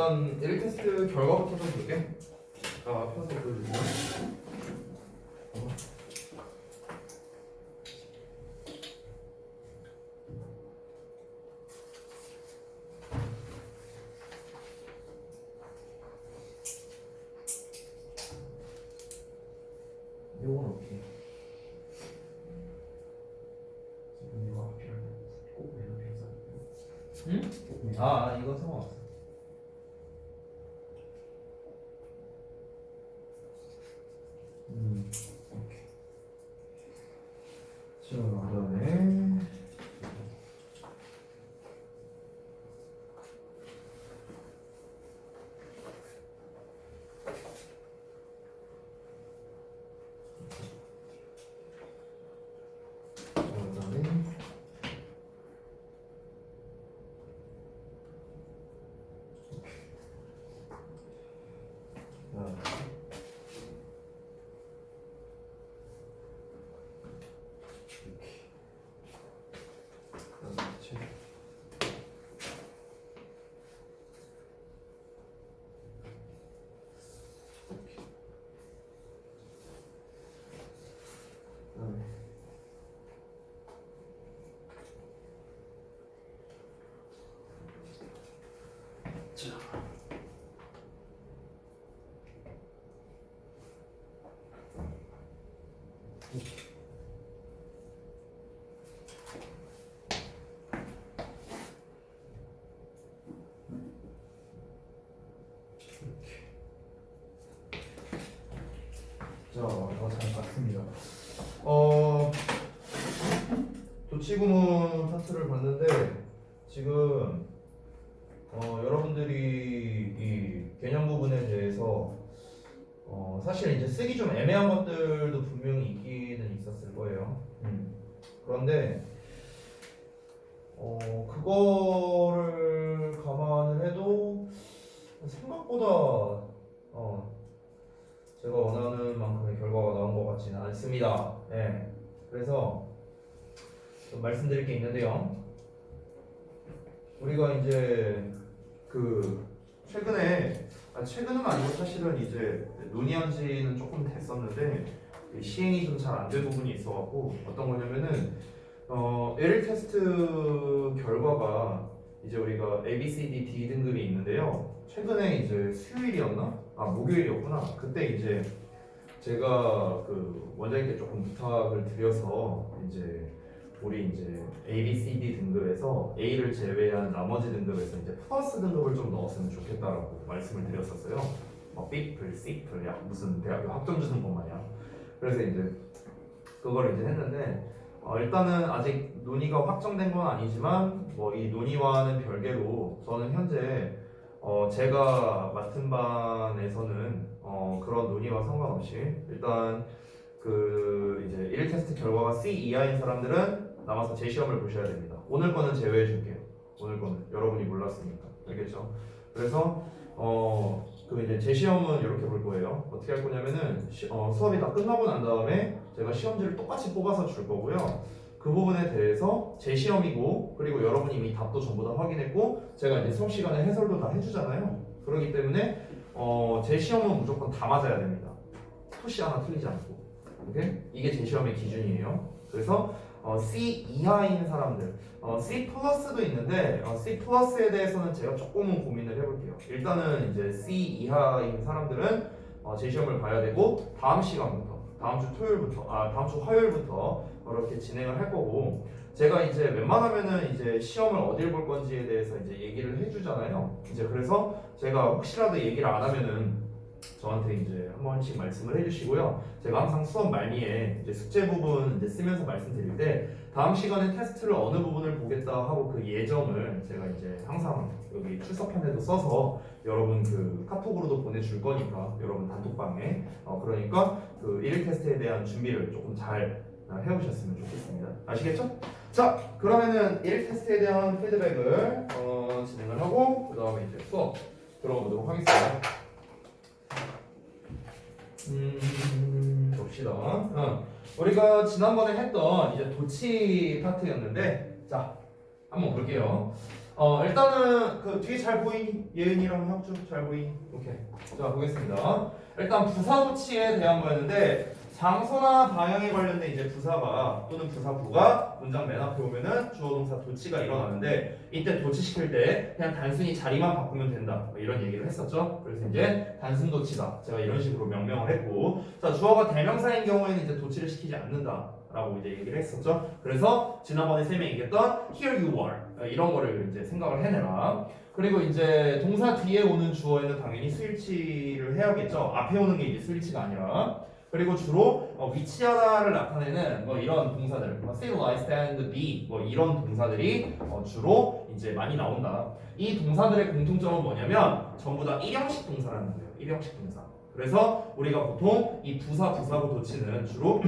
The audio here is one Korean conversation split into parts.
일단 1 테스트 결과부터 좀 볼게. 자, 편집 보여주세요. 요건 오케이. 지금 이거 필요하면 꼭 외우는 사. 응? 아, 이건 상관없어. 오케이. 자, 그다음에 자, 잘 봤습니다. 도치구문 파트를 봤는데 지금 여러분들이 이 개념 부분에 대해서 사실 이제 쓰기 좀 애매한 것들도 분명히 있기는 있었을 거예요. 그런데 그거를 감안을 해도 생각보다 제가 원하는 만큼의 결과가 나온 것 같지는 않습니다. 네. 그래서 좀 말씀드릴 게 있는데요. 우리가 이제 그 최근은 아니고 사실은 이제 논의한 지는 조금 됐었는데 시행이 좀 잘 안 된 부분이 있어갖고 어떤 거냐면은 L 테스트 결과가 이제 우리가 A, B, C, D, D 등급이 있는데요. 최근에 이제 수요일이었나? 목요일이었구나. 그때 이제 제가 그 원장님께 조금 부탁을 드려서 이제 우리 이제 A, B, C, D 등급에서 A를 제외한 나머지 등급에서 이제 플러스 등급을 좀 넣었으면 좋겠다라고 말씀을 드렸었어요. B플, C플, 야 무슨 대학교 학점 주는 것 마냥. 그래서 이제 그걸 이제 했는데 일단은 아직 논의가 확정된 건 아니지만 뭐 이 논의와는 별개로 저는 현재 제가 맡은 반에서는 그런 논의와 상관없이 일단 그 이제 1 테스트 결과가 C 이하인 사람들은 남아서 제 시험을 보셔야 됩니다. 오늘 거는 제외해 줄게요. 오늘 거는 여러분이 몰랐으니까. 알겠죠? 그래서 그 이제 제 시험은 이렇게 볼 거예요. 어떻게 할 거냐면은 수업이 다 끝나고 난 다음에 제가 시험지를 똑같이 뽑아서 줄 거고요. 그 부분에 대해서 제 시험이고 그리고 여러분이 이미 답도 전부 다 확인했고 제가 이제 수업 시간에 해설도 다 해주잖아요. 그렇기 때문에 제 시험은 무조건 다 맞아야 됩니다. 푸시 하나 틀리지 않고. 오케이? 이게 제 시험의 기준이에요. 그래서 C 이하인 사람들, C 플러스도 있는데 C 플러스에 대해서는 제가 조금은 고민을 해볼게요. 일단은 이제 C 이하인 사람들은 제 시험을 봐야 되고 다음 시간부터, 다음 주 화요일부터 이렇게 진행을 할 거고 제가 이제 웬만하면은 이제 시험을 어딜 볼 건지에 대해서 이제 얘기를 해주잖아요. 이제 그래서 제가 혹시라도 얘기를 안 하면은 저한테 이제 한 번씩 말씀을 해주시고요. 제가 항상 수업 말미에 이제 숙제 부분 이제 쓰면서 말씀드릴 때 다음 시간에 테스트를 어느 부분을 보겠다 하고 그 예정을 제가 이제 항상 여기 출석편에도 써서 여러분 그 카톡으로도 보내줄 거니까 여러분 단톡방에 그러니까 그 1일 테스트에 대한 준비를 조금 잘 해오셨으면 좋겠습니다. 아시겠죠? 자, 그러면은 1일 테스트에 대한 피드백을 진행을 하고 그 다음에 이제 수업 들어가 보도록 하겠습니다. 봅시다. 우리가 지난번에 했던 이제 도치 파트였는데, 자, 한번 볼게요. 일단은 그 뒤에 잘 보이니? 예은이랑 형주 잘 보이니? 오케이. 자, 보겠습니다. 일단 부사 도치에 대한 거였는데 장소나 방향에 관련된 이제 부사가 또는 부사구가 문장 맨 앞에 오면은 주어 동사 도치가 일어나는데 이때 도치시킬 때 그냥 단순히 자리만 바꾸면 된다 뭐 이런 얘기를 했었죠. 그래서 이제 단순 도치다 제가 이런 식으로 명명을 했고, 자 주어가 대명사인 경우에는 이제 도치를 시키지 않는다라고 이제 얘기를 했었죠. 그래서 지난번에 쌤이 얘기했던 here you are 이런 거를 이제 생각을 해내라. 그리고 이제 동사 뒤에 오는 주어에는 당연히 수일치를 해야겠죠. 앞에 오는 게 이제 수일치가 아니라. 그리고 주로 위치하다를 나타내는 뭐 이런 동사들, sit, lie, stand, be 뭐 이런 동사들이 주로 이제 많이 나온다. 이 동사들의 공통점은 뭐냐면 전부 다 일형식 동사라는 거예요. 일형식 동사. 그래서 우리가 보통 이 부사, 부사구 도치는 주로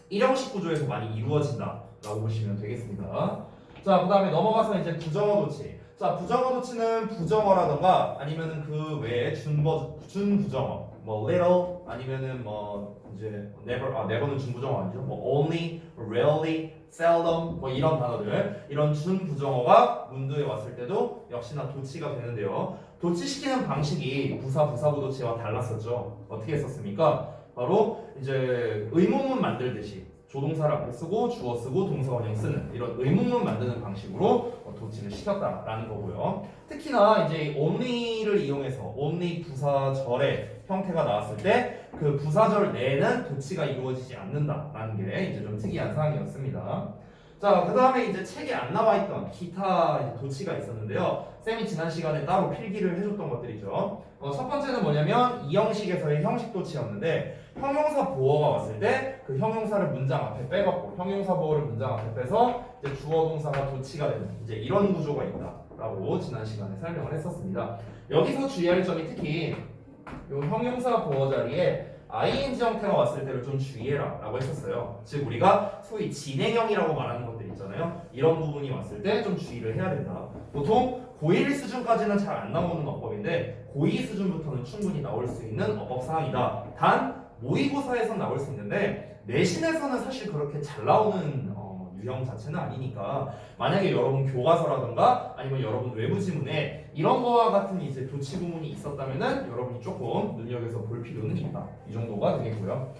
일형식 구조에서 많이 이루어진다라고 보시면 되겠습니다. 자, 그 다음에 넘어가서 이제 부정어 도치. 자, 부정어 도치는 부정어라던가 아니면은 그 외에 준부정어, 뭐 little 아니면은 뭐 이제 never는 준부정어 아니죠? 뭐 only, rarely, seldom 뭐 이런 단어들, 이런 준부정어가 문두에 왔을 때도 역시나 도치가 되는데요. 도치시키는 방식이 부사, 부사구 도치와 달랐었죠. 어떻게 했었습니까? 바로 이제 의문문 만들듯이 조동사를 앞에 쓰고 주어 쓰고 동사 원형 쓰는 이런 의문문 만드는 방식으로 도치를 시켰다라는 거고요. 특히나 이제 only를 이용해서 only 부사절의 형태가 나왔을 때 그 부사절 내에는 도치가 이루어지지 않는다라는 게 이제 좀 특이한 사항이었습니다. 자, 그 다음에 이제 책에 안 나와 있던 기타 이제 도치가 있었는데요. 쌤이 지난 시간에 따로 필기를 해줬던 것들이죠. 첫 번째는 뭐냐면 이 형식에서의 형식 도치였는데 형용사 보어가 왔을 때 그 형용사를 문장 앞에 빼갖고 형용사 보어를 문장 앞에 빼서 이제 주어 동사가 도치가 되는 이제 이런 구조가 있다라고 지난 시간에 설명을 했었습니다. 여기서 주의할 점이 특히 이 형용사 보어 자리에 ing 형태가 왔을 때를 좀 주의해라 라고 했었어요. 즉 우리가 소위 진행형이라고 말하는 것들 있잖아요. 이런 부분이 왔을 때 좀 주의를 해야 된다. 보통 고1 수준까지는 잘 안 나오는 어법인데 고2 수준부터는 충분히 나올 수 있는 어법 사항이다. 단 모의고사에선 나올 수 있는데 내신에서는 사실 그렇게 잘 나오는 유형 자체는 아니니까 만약에 여러분 교과서라든가 아니면 여러분 외부 지문에 이런 거와 같은 이제 도치 부문이 있었다면은 여러분이 조금 눈여겨서 볼 필요는 있다. 이 정도가 되겠고요.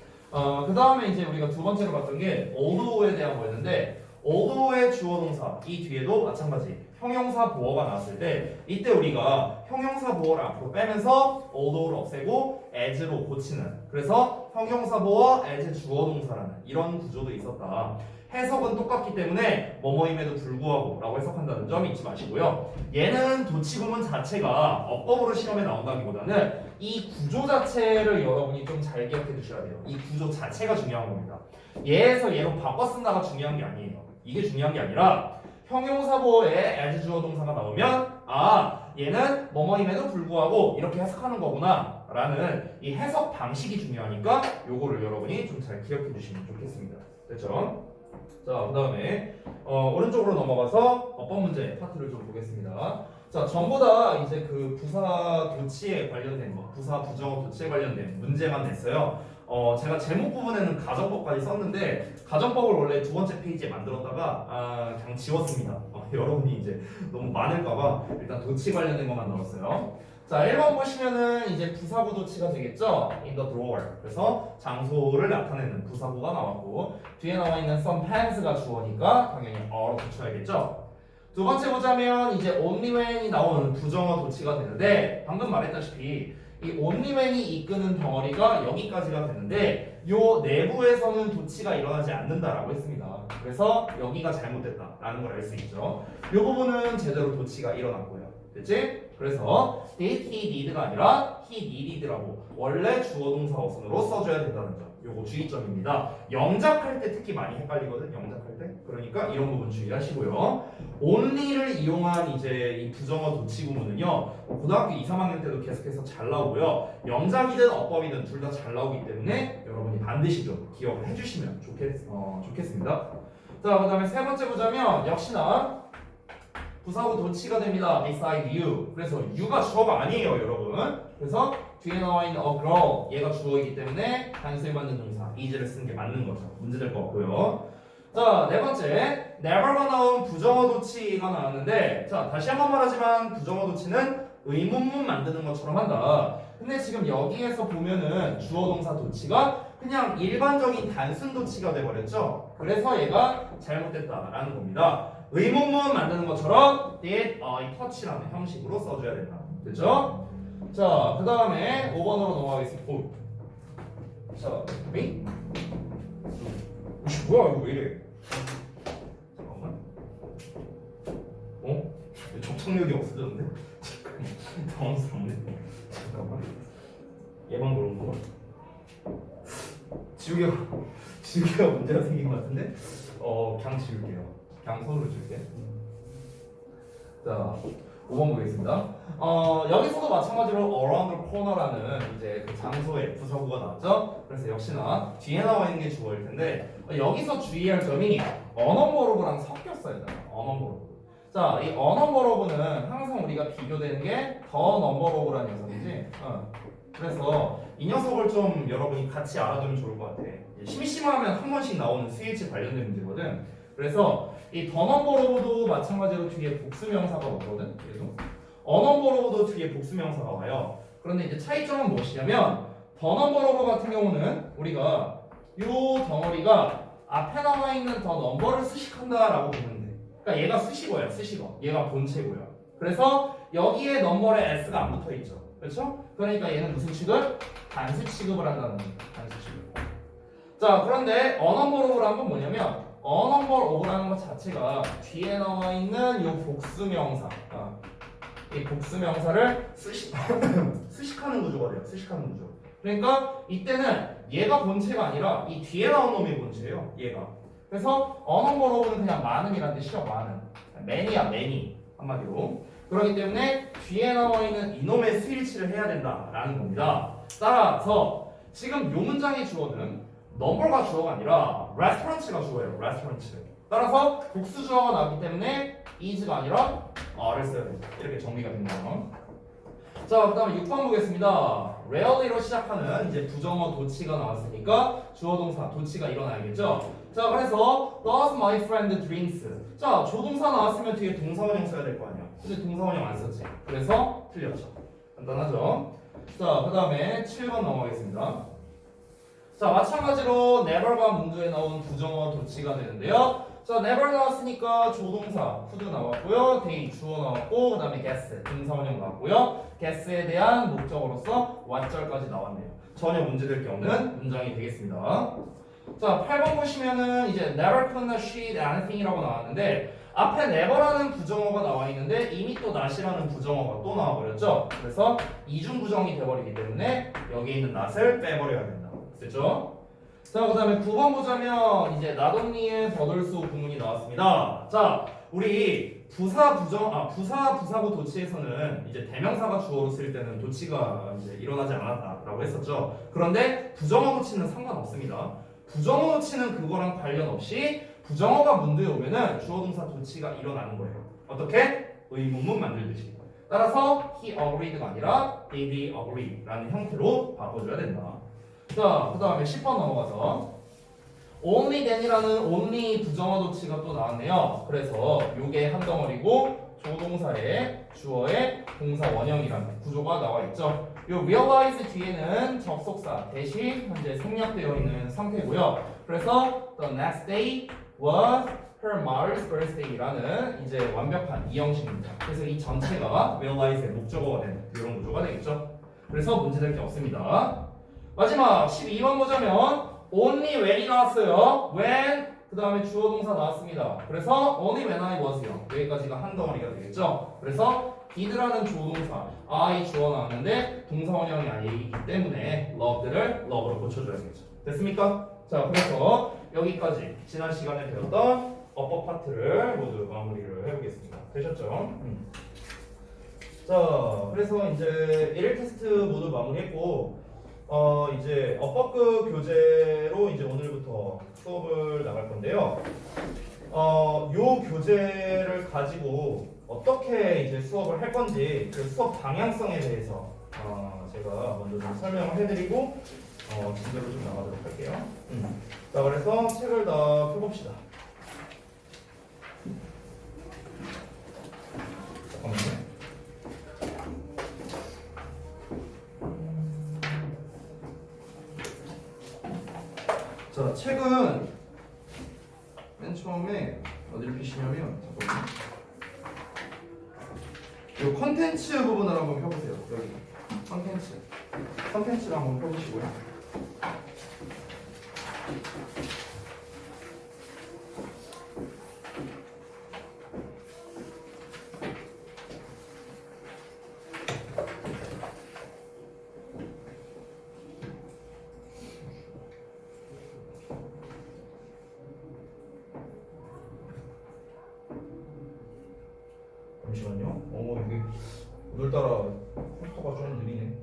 그 다음에 이제 우리가 두 번째로 봤던 게 although에 대한 거였는데 although의 주어 동사 이 뒤에도 마찬가지 형용사 보어가 나왔을 때 이때 우리가 형용사 보어를 앞으로 빼면서 although를 없애고 as로 고치는, 그래서 형용사 보어 as 주어 동사라는 이런 구조도 있었다. 해석은 똑같기 때문에 뭐뭐임에도 불구하고 라고 해석한다는 점 잊지 마시고요. 얘는 도치구문 자체가 어법으로 시험에 나온다기보다는 이 구조 자체를 여러분이 좀 잘 기억해 두셔야 돼요. 이 구조 자체가 중요한 겁니다. 얘에서 얘로 바꿔 쓴다가 중요한 게 아니에요. 이게 중요한 게 아니라 형용사 보어에 as 주어 동사가 나오면 얘는 뭐뭐임에도 불구하고 이렇게 해석하는 거구나 라는 이 해석 방식이 중요하니까 요거를 여러분이 좀 잘 기억해 주시면 좋겠습니다. 됐죠? 자, 그 다음에 오른쪽으로 넘어가서 어법 문제 파트를 좀 보겠습니다. 자, 전부 다 이제 그 부사 도치에 관련된 부사 부정어 도치에 관련된 문제만 냈어요. 제가 제목 부분에는 가정법까지 썼는데 가정법을 원래 두 번째 페이지에 만들었다가 그냥 지웠습니다. 여러분이 이제 너무 많을까봐 일단 도치 관련된 것만 넣었어요. 자, 1번 보시면은 이제 부사구 도치가 되겠죠? in the drawer. 그래서 장소를 나타내는 부사구가 나왔고 뒤에 나와 있는 some pens가 주어니까 당연히 어로 붙여야겠죠? 두 번째 보자면 이제 only when이 나오는 부정어 도치가 되는데 방금 말했다시피 이 only when이 이끄는 덩어리가 여기까지가 되는데 요 내부에서는 도치가 일어나지 않는다라고 했습니다. 그래서 여기가 잘못됐다라는 걸 알 수 있죠. 요 부분은 제대로 도치가 일어났고요. 됐지? 그래서 did he need가 아니라 he needed라고 원래 주어 동사 어순으로 써줘야 된다는 점. 요거 주의점입니다. 영작할 때 특히 많이 헷갈리거든. 영작할 때. 그러니까 이런 부분 주의하시고요. only를 이용한 이제 이 부정어 도치 구문은요. 고등학교 2, 3학년 때도 계속해서 잘 나오고요. 영작이든 어법이든 둘 다 잘 나오기 때문에 여러분이 반드시 좀 기억을 해주시면 좋겠습니다. 자, 그 다음에 세 번째 보자면 역시나 부사구 도치가 됩니다. beside you. 그래서 you가 주어가 아니에요, 여러분. 그래서 뒤에 나와 있는 a girl 얘가 주어이기 때문에 단수에 맞는 동사 is를 쓰는 게 맞는 거죠. 문제될 거 없고요. 자, 네 번째, never가 나온 부정어 도치가 나왔는데, 자, 다시 한번 말하지만 부정어 도치는 의문문 만드는 것처럼 한다. 근데 지금 여기에서 보면은 주어 동사 도치가 그냥 일반적인 단순 도치가 돼버렸죠. 그래서 얘가 잘못됐다라는 겁니다. 의문문 만드는 것처럼 did I touch라는 형식으로 써줘야 된다. 됐죠? 자, 그 다음에 5번으로 넘어가겠습니다. 오. 자, 미? 뭐야 이거 왜 이래? 잠깐만. 어? 왜 접촉력이 없어졌는데? 잠깐만. 당황스럽네. 잠깐만. 얘만 그런 거? 지우개가 문제가 생긴 것 같은데? 그냥 지울게요. 그냥 손으로 줄게. 자, 5번 보겠습니다. 여기서도 마찬가지로 around the corner라는 이제 그 장소의 부사구가 나왔죠. 그래서 역시나 뒤에 나와 있는 게 주어일 텐데 여기서 주의할 점이 언어버로브랑 섞였어요. 언어버로브. 자, 이 언어버로브는 항상 우리가 비교되는 게 더 넘버로브라는 녀석이지. 그래서 이 녀석을 좀 여러분이 같이 알아두면 좋을 것 같아. 심심하면 한 번씩 나오는 스위치 관련된 문제거든. 그래서 이 더 넘버로브도 마찬가지로 뒤에 복수명사가 오거든. 계속. 언어버로브도 뒤에 복수명사가 와요. 그런데 이제 차이점은 무엇이냐면 더 넘버로브 같은 경우는 우리가 이 덩어리가 앞에 나와 있는 더 넘버를 수식한다라고 보면 돼. 그러니까 얘가 수식어야, 수식어. 얘가 본체고요. 그래서 여기에 넘버에 s가 안 붙어 있죠. 그렇죠? 그러니까 얘는 무슨 취급? 단수 취급을 한다는 겁니다. 단수 취급. 자, 그런데 언어버로브라는 건 뭐냐면 언어버로브라는 것 자체가 뒤에 나와 있는 이 복수명사. 이 복수명사를 수식하는 구조가 돼요. 수식하는 구조. 그러니까 이때는 얘가 본체가 아니라 이 뒤에 나온 놈이 본체예요. 얘가. 그래서 언어버로브는 그냥 많음이란 뜻이죠. 많음. 매니야, 매니. 한마디로. 그렇기 때문에 뒤에 나와 있는 이놈의 스위치를 해야 된다라는 겁니다. 따라서 지금 요 문장의 주어는 넘버가 주어가 아니라 restaurants가 주어예요. restaurants. 따라서 복수 주어가 나왔기 때문에 is가 아니라 are를 써야 돼요. 이렇게 정리가 됩니다. 자, 그 다음에 6번 보겠습니다. rarely로 시작하는 이제 부정어 도치가 나왔으니까 주어 동사 도치가 일어나야겠죠. 자, 그래서 does my friend drinks. 자, 조동사 나왔으면 뒤에 동사원형 써야 될 거 아니야. 근데 동사원형 안 썼지. 그래서 틀렸죠. 간단하죠. 자, 그 다음에 7번 넘어가겠습니다. 자, 마찬가지로 never가 문두에 나온 부정어 도치가 되는데요. 자, never 나왔으니까 조동사 could 나왔고요. day 주어 나왔고, 그 다음에 guess 동사원형 나왔고요. guess에 대한 목적어로서 what절까지 나왔네요. 전혀 문제될 게 없는 문장이 되겠습니다. 자, 8번 보시면은 이제 never could not she anything이라고 나왔는데 앞에 never라는 부정어가 나와 있는데 이미 또 not이라는 부정어가 또 나와버렸죠. 그래서 이중 부정이 돼버리기 때문에 여기 있는 not을 빼버려야 된다. 됐죠? 자, 그 다음에 9번 보자면 이제 나동리의 버들수 구문이 나왔습니다. 자, 우리 부사부 도치에서는 이제 대명사가 주어로 쓸 때는 도치가 이제 일어나지 않았다라고 했었죠. 그런데 부정어 도치는 상관없습니다. 부정어 도치는 그거랑 관련 없이 부정어가 문두에 오면은 주어 동사 도치가 일어나는 거예요. 어떻게? 의문문 만들듯이. 따라서 he agreed가 아니라 did agree라는 형태로 바꿔줘야 된다. 자, 그 다음에 10번 넘어가서 only then이라는 only 부정어 도치가 또 나왔네요. 그래서 요게 한 덩어리고 조동사의 주어의 동사 원형이라는 구조가 나와 있죠. 요 realize 뒤에는 접속사 대신 현재 생략되어 있는 상태고요. 그래서 the next day was her mother's birthday라는 이제 완벽한 이형식입니다. 그래서 이 전체가 realize의 목적어가 되는 이런 구조가 되겠죠. 그래서 문제될 게 없습니다. 마지막 12번 보자면 only when이 나왔어요. when 그 다음에 주어 동사 나왔습니다. 그래서 only when I was요. 여기까지가 한 덩어리가 되겠죠. 그래서 did라는 주어 동사 I 주어 나왔는데 동사 원형이 아니기 때문에 loved를 love로 고쳐줘야겠죠. 됐습니까? 자, 그래서 여기까지 지난 시간에 배웠던 어법 파트를 모두 마무리를 해보겠습니다. 되셨죠? 자, 그래서 이제 1일 테스트 모두 마무리했고 이제 어법급 교재로 이제 오늘부터 수업을 나갈 건데요. 요 교재를 가지고 어떻게 이제 수업을 할 건지 그 수업 방향성에 대해서 제가 먼저 좀 설명을 해드리고 진도를 좀 나가도록 할게요. 자, 그래서 책을 다 펴봅시다. 자, 책은 맨 처음에 어디를 피시냐면 잠깐만요. 이 컨텐츠 부분을 한번 펴보세요. 여기 컨텐츠를 한번 펴보시고요. 잠시만요. 이게 오늘따라 컴퓨터가 좀 느리네.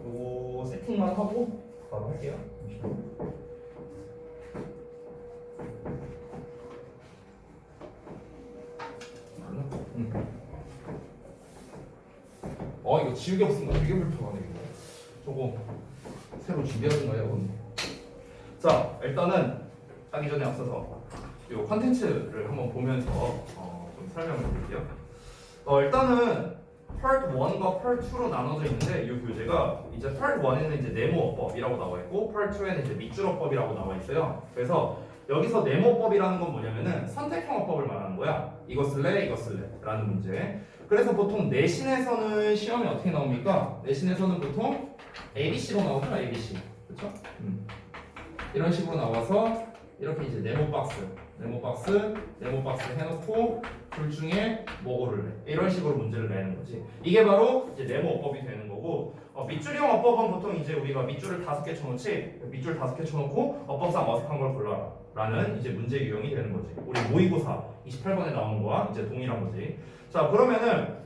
요거 세팅만 하고 바로 할게요. 잠시만요. 이거 지우개 없으면 되게 불편하네 이거. 저거 새로 준비하는 거예요. 자, 일단은 하기 전에 앞서서 이 컨텐츠를 한번 보면서 좀 설명을 드릴게요. 일단은 Part 1과 Part 2로 나눠져 있는데 이 교재가 이제 Part 1에는 이제 네모어법이라고 나와 있고 Part 2에는 이제 밑줄어법이라고 나와 있어요. 그래서 여기서 네모어법이라는 건 뭐냐면은 선택형 어법을 말하는 거야. 이거 쓸래, 이거 쓸래라는 문제. 그래서 보통 내신에서는 시험이 어떻게 나옵니까? 내신에서는 보통 ABC로 나오죠, ABC. 그렇죠? 이런 식으로 나와서 이렇게 이제 네모 박스 해놓고 둘 중에 뭐 고를래? 이런 식으로 문제를 내는 거지. 이게 바로 이제 네모 어법이 되는 거고, 밑줄형 어법은 보통 이제 우리가 밑줄을 5개 쳐놓지, 밑줄 5개 쳐놓고 어법상 어색한 걸 골라라라는 이제 문제 유형이 되는 거지. 우리 모의고사 28번에 나오는 거와 이제 동일한 거지. 자, 그러면은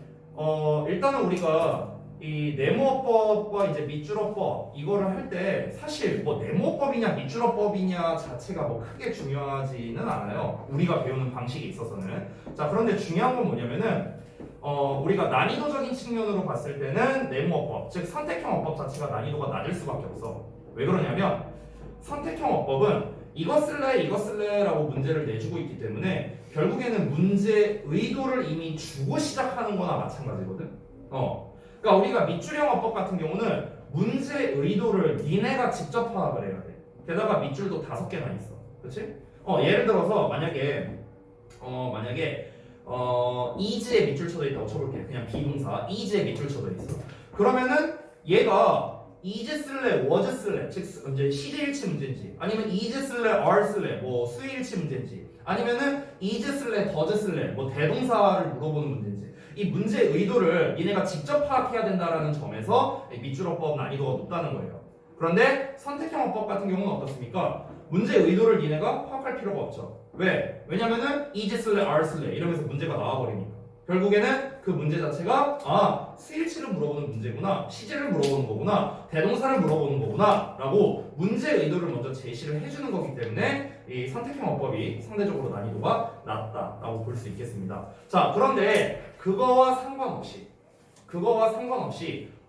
일단은 우리가 이 네모어법과 이제 밑줄어법 이거를 할 때 사실 뭐 네모어법이냐 밑줄어법이냐 자체가 뭐 크게 중요하지는 않아요. 우리가 배우는 방식에 있어서는. 자, 그런데 중요한 건 뭐냐면은 우리가 난이도적인 측면으로 봤을 때는 네모어법, 즉 선택형 어법 자체가 난이도가 낮을 수밖에 없어. 왜 그러냐면 선택형 어법은 이거 쓸래라고 문제를 내주고 있기 때문에 결국에는 문제 의도를 이미 주고 시작하는 거나 마찬가지거든. 그러니까 우리가 밑줄형 어법 같은 경우는 문제 의도를 니네가 직접 파악을 해야 돼. 게다가 밑줄도 5개나 있어. 그렇지? 예를 들어서 만약에 is에 밑줄 쳐져 있다고 쳐볼게. 그냥 비동사 is에 밑줄 쳐져 있어. 그러면은 얘가 is 쓸래, was 쓸래, 즉 이제 시제일치 문제인지, 아니면 is 쓸래, are 쓸래, 뭐 수일치 문제인지, 아니면은 is 쓸래, does 쓸래, 뭐 대동사를 물어보는 문제인지, 이 문제 의도를 니네가 직접 파악해야 된다라는 점에서 밑줄어법 난이도가 높다는 거예요. 그런데 선택형 어법 같은 경우는 어떻습니까? 문제 의도를 니네가 파악할 필요가 없죠. 왜? 왜냐면은 is 쓸래, are 쓸래 이러면서 문제가 나와버리니까. 결국에는 그 문제 자체가 수일치를 물어보는 문제구나, 시제를 물어보는 거구나, 대동사를 물어보는 거구나 라고 문제 의도를 먼저 제시를 해주는 거기 때문에 이 선택형 어법이 상대적으로 난이도가 낮다라고 볼 수 있겠습니다. 자, 그런데 그거와 상관없이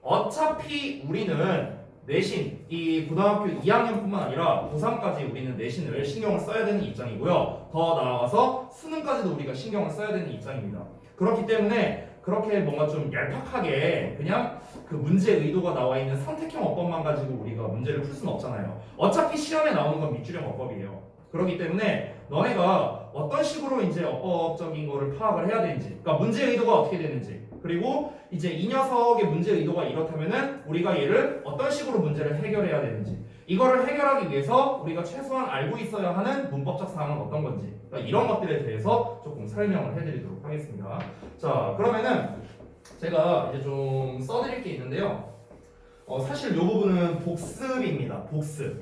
어차피 우리는 내신, 이 고등학교 2학년뿐만 아니라 고3까지 우리는 내신을 신경을 써야 되는 입장이고요. 더 나아가서 수능까지도 우리가 신경을 써야 되는 입장입니다. 그렇기 때문에 그렇게 뭔가 좀 얄팍하게 그냥 그 문제 의도가 나와 있는 선택형 어법만 가지고 우리가 문제를 풀 수는 없잖아요. 어차피 시험에 나오는 건 밑줄형 어법이에요. 그렇기 때문에 너네가 어떤 식으로 이제 어법적인 거를 파악을 해야 되는지, 그러니까 문제 의도가 어떻게 되는지, 그리고 이제 이 녀석의 문제 의도가 이렇다면은 우리가 얘를 어떤 식으로 문제를 해결해야 되는지, 이거를 해결하기 위해서 우리가 최소한 알고 있어야 하는 문법적 사항은 어떤 건지, 그러니까 이런 것들에 대해서 조금 설명을 해드리도록 하겠습니다. 자, 그러면은 제가 이제 좀 써드릴 게 있는데요. 사실 이 부분은 복습입니다. 복습.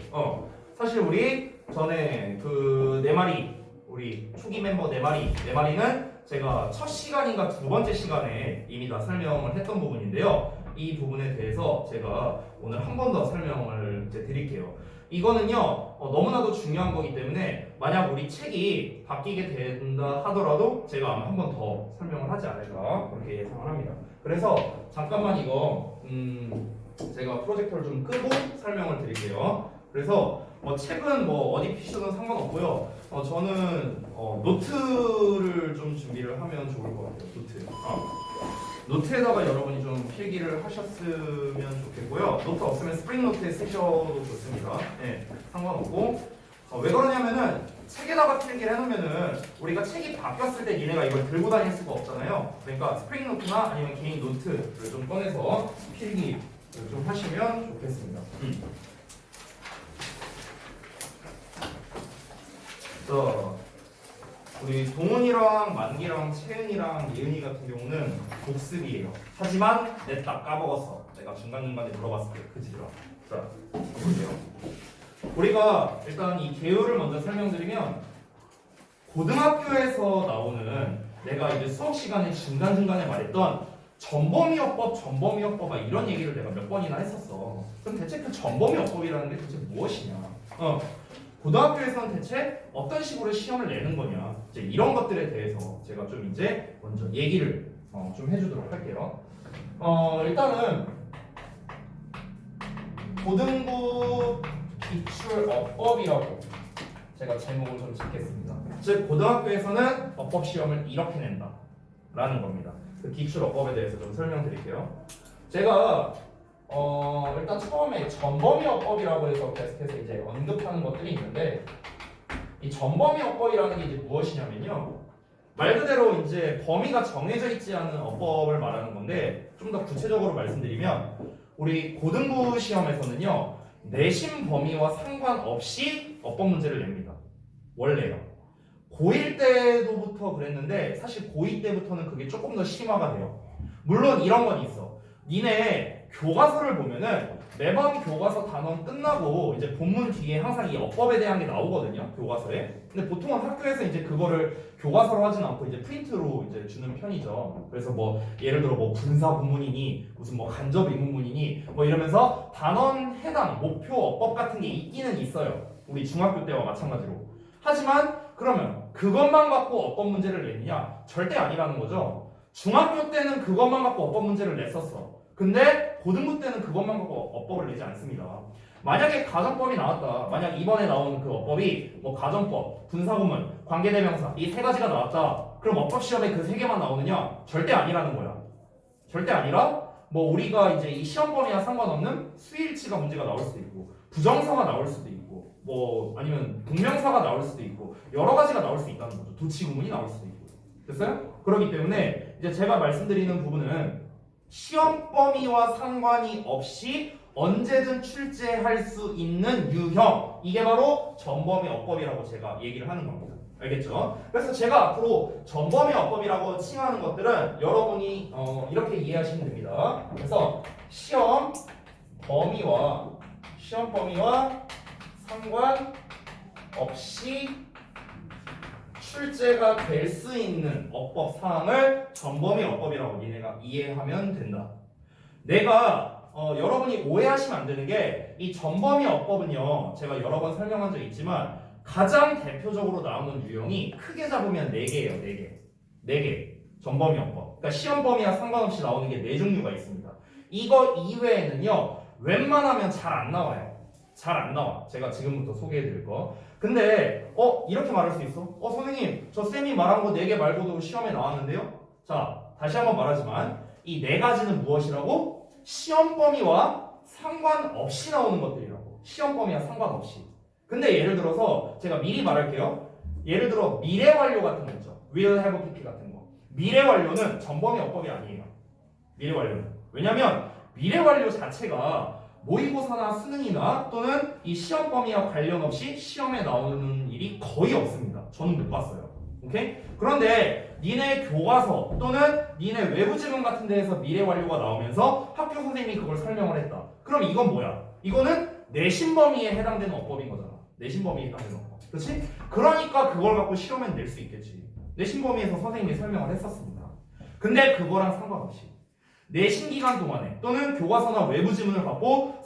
사실 우리 전에 그 네 마리, 우리 초기 멤버 네 마리는 제가 첫 시간인가 두 번째 시간에 이미 다 설명을 했던 부분인데요. 이 부분에 대해서 제가 오늘 한 번 더 설명을 이제 드릴게요. 이거는요, 너무나도 중요한 거기 때문에 만약 우리 책이 바뀌게 된다 하더라도 제가 아마 한 번 더 설명을 하지 않을까 그렇게 예상을 합니다. 그래서 잠깐만 이거 제가 프로젝터를 좀 끄고 설명을 드릴게요. 그래서 책은 뭐 어디 피셔도 상관없고요. 저는 노트를 좀 준비를 하면 좋을 것 같아요. 노트에다가 여러분이 좀 필기를 하셨으면 좋겠고요. 노트 없으면 스프링 노트에 쓰셔도 좋습니다. 네, 상관없고. 왜 그러냐면은 책에다가 필기를 해놓으면은 우리가 책이 바뀌었을 때 니네가 이걸 들고 다닐 수가 없잖아요. 그러니까 스프링 노트나 아니면 개인 노트를 좀 꺼내서 필기를 좀 하시면 좋겠습니다. 자, 우리 동훈이랑 만기랑 채은이랑 예은이 같은 경우는 복습이에요. 하지만 내 딱 까먹었어. 내가 중간중간에 물어봤을 때 그지라. 자, 볼게요. 우리가 일단 이 개요를 먼저 설명드리면 고등학교에서 나오는 내가 이제 수업 시간에 중간중간에 말했던 전범위어법 이런 얘기를 내가 몇 번이나 했었어. 그럼 대체 그 전범위어법이라는 게 도대체 무엇이냐? 고등학교에서는 대체 어떤 식으로 시험을 내는 거냐? 이제 이런 것들에 대해서 제가 좀 이제 먼저 얘기를 좀 해주도록 할게요. 일단은 고등부 기출어법이라고 제가 제목을 좀 짓겠습니다. 즉 고등학교에서는 어법 시험을 이렇게 낸다라는 겁니다. 그 기출어법에 대해서 좀 설명드릴게요. 제가 일단 처음에 전범위어법이라고 해서 계속해서 이제 언급하는 것들이 있는데 이 전범위어법이라는 게 이제 무엇이냐면요. 말 그대로 이제 범위가 정해져 있지 않은 어법을 말하는 건데 좀 더 구체적으로 말씀드리면 우리 고등부 시험에서는요. 내신 범위와 상관없이 어법 문제를 냅니다. 원래요. 고1 때부터 그랬는데 사실 고2 때부터는 그게 조금 더 심화가 돼요. 물론 이런 건 있어. 니네 교과서를 보면은 매번 교과서 단원 끝나고 이제 본문 뒤에 항상 이 어법에 대한 게 나오거든요. 교과서에. 근데 보통은 학교에서 이제 그거를 교과서로 하진 않고 이제 프린트로 이제 주는 편이죠. 그래서 뭐 예를 들어 뭐 분사 구문이니 무슨 뭐 간접 의문문이니 뭐 이러면서 단원 해당 목표 어법 같은 게 있기는 있어요. 우리 중학교 때와 마찬가지로. 하지만 그러면 그것만 갖고 어법 문제를 냈냐? 절대 아니라는 거죠. 중학교 때는 그것만 갖고 어법 문제를 냈었어. 근데 고등부 때는 그것만 갖고 어법을 내지 않습니다. 만약에 가정법이 나왔다. 만약 이번에 나온 그 어법이 뭐 가정법, 분사구문, 관계대명사 이 세 가지가 나왔다. 그럼 어법 시험에 그 세 개만 나오느냐? 절대 아니라는 거야. 절대 아니라 뭐 우리가 이제 이 시험 범위와 상관없는 수일치가 문제가 나올 수도 있고 부정사가 나올 수도 있고 뭐 아니면 동명사가 나올 수도 있고 여러 가지가 나올 수 있다는 거죠. 도치구문이 나올 수도 있고. 됐어요? 그렇기 때문에 이제 제가 말씀드리는 부분은 시험 범위와 상관이 없이 언제든 출제할 수 있는 유형 이게 바로 전범위 어법이라고 제가 얘기를 하는 겁니다. 알겠죠? 그래서 제가 앞으로 전범위 어법이라고 칭하는 것들은 여러분이 이렇게 이해하시면 됩니다. 그래서 시험 범위와 상관없이 출제가 될 수 있는 어법 사항을 전범위 어법이라고 니네가 이해하면 된다. 내가 여러분이 오해하시면 안 되는 게 이 전범위 어법은요. 제가 여러 번 설명한 적 있지만 가장 대표적으로 나오는 유형이 크게 잡으면 4개예요. 4개. 전범위 어법. 그러니까 시험 범위와 상관없이 나오는 게 4종류가 있습니다. 이거 이외에는요. 웬만하면 잘 안 나와요. 잘 안 나와. 제가 지금부터 소개해 드릴 거. 근데 이렇게 말할 수 있어. 선생님 저 쌤이 말한 거 4개 말고도 시험에 나왔는데요. 자 다시 한번 말하지만 이 4가지는 무엇이라고? 시험 범위와 상관없이 나오는 것들이라고. 시험 범위와 상관없이. 근데 예를 들어서 제가 미리 말할게요. 예를 들어 미래 완료 같은 거 있죠. will have pp 같은 거. 미래 완료는 전범위 어법이 아니에요. 미래 완료는. 왜냐면 미래 완료 자체가 모의고사나 수능이나 또는 이 시험 범위와 관련 없이 시험에 나오는 일이 거의 없습니다. 저는 못 봤어요. 오케이? 그런데 니네 교과서 또는 니네 외부 지문 같은 데에서 미래 완료가 나오면서 학교 선생님이 그걸 설명을 했다. 그럼 이건 뭐야? 이거는 내신 범위에 해당되는 어법인 거잖아. 내신 범위에 해당되는 어법. 그렇지? 그러니까 그걸 갖고 시험에 낼 수 있겠지. 내신 범위에서 선생님이 설명을 했었습니다. 근데 그거랑 상관없이 내신 기간 동안에 또는 교과서나 외부 지문을 갖고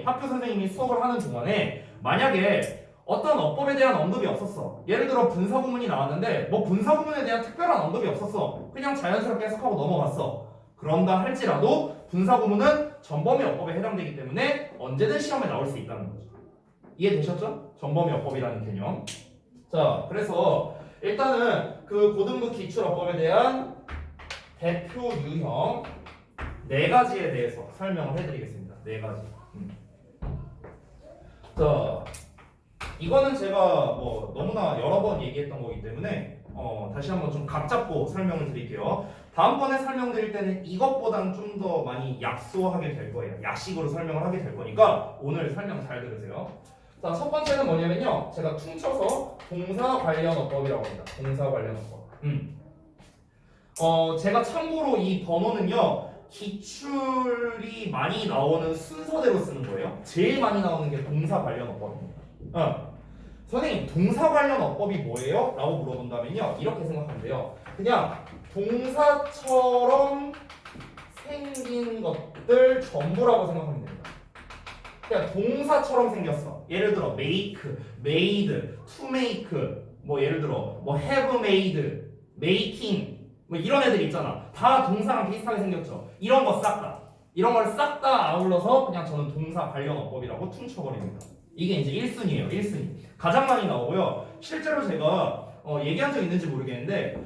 학교 선생님이 수업을 하는 동안에 만약에 어떤 어법에 대한 언급이 없었어. 예를 들어 분사구문이 나왔는데 뭐 분사구문에 대한 특별한 언급이 없었어. 그냥 자연스럽게 해석하고 넘어갔어. 그런다 할지라도 분사구문은 전범위 어법에 해당되기 때문에 언제든 시험에 나올 수 있다는 거죠. 이해되셨죠? 전범위 어법이라는 개념. 자, 그래서 일단은 그 고등부 기출어법에 대한 대표 유형 4가지에 대해서 설명을 해드리겠습니다. 4가지. 자, 이거는 제가 뭐 너무나 여러 번 얘기했던 거기 때문에 다시 한번 좀 각 잡고 설명을 드릴게요. 다음번에 설명드릴 때는 이것보다는 좀 더 많이 약소하게 될 거예요. 약식으로 설명을 하게 될 거니까 오늘 설명 잘 들으세요. 자, 첫 번째는 뭐냐면요. 제가 퉁쳐서 동사 관련 어법이라고 합니다. 동사 관련 어법. 제가 참고로 이 번호는요. 기출이 많이 나오는 순서대로 쓰는 거예요. 제일 많이 나오는 게 동사 관련 어법입니다. 선생님, 동사 관련 어법이 뭐예요? 라고 물어본다면요. 이렇게 생각하면 돼요. 그냥 동사처럼 생긴 것들 전부라고 생각하면 됩니다. 그냥 동사처럼 생겼어. 예를 들어 make, made, to make, 뭐 예를 들어 뭐 have made, making 뭐 이런 애들 있잖아. 다 동사랑 비슷하게 생겼죠. 이런 거 싹 다. 이런 걸 싹 다 아울러서 그냥 저는 동사 관련 어법이라고 퉁쳐버립니다. 이게 이제 1순위예요. 1순위. 가장 많이 나오고요. 실제로 제가 얘기한 적 있는지 모르겠는데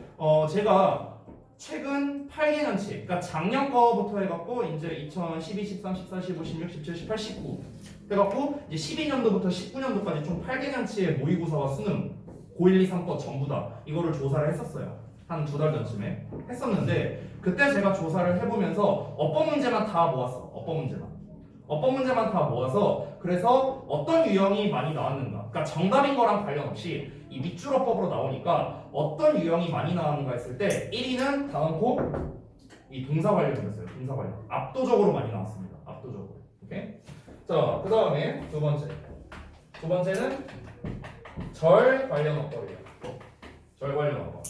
제가 최근 8개년치, 그러니까 작년 거부터 해갖고 이제 2012, 13, 14, 15, 16, 17, 18, 19 해갖고 이제 12년도부터 19년도까지 총 8개년치의 모의고사와 수능 고1, 2, 3거 전부 다 이거를 조사를 했었어요. 한 2달 전쯤에 했었는데 그때 제가 조사를 해보면서 어법 문제만 다 모았어. 어법 문제만 다 모아서 그래서 어떤 유형이 많이 나왔는가, 그러니까 정답인 거랑 관련 없이 이 밑줄 어법으로 나오니까 어떤 유형이 많이 나왔는가 했을 때 1위는 다음코 이 동사 관련이었어요. 동사 관련 압도적으로 많이 나왔습니다. 압도적으로. 오케이? 자, 그 다음에 두 번째는 절 관련 어법이에요. 절 관련 어법.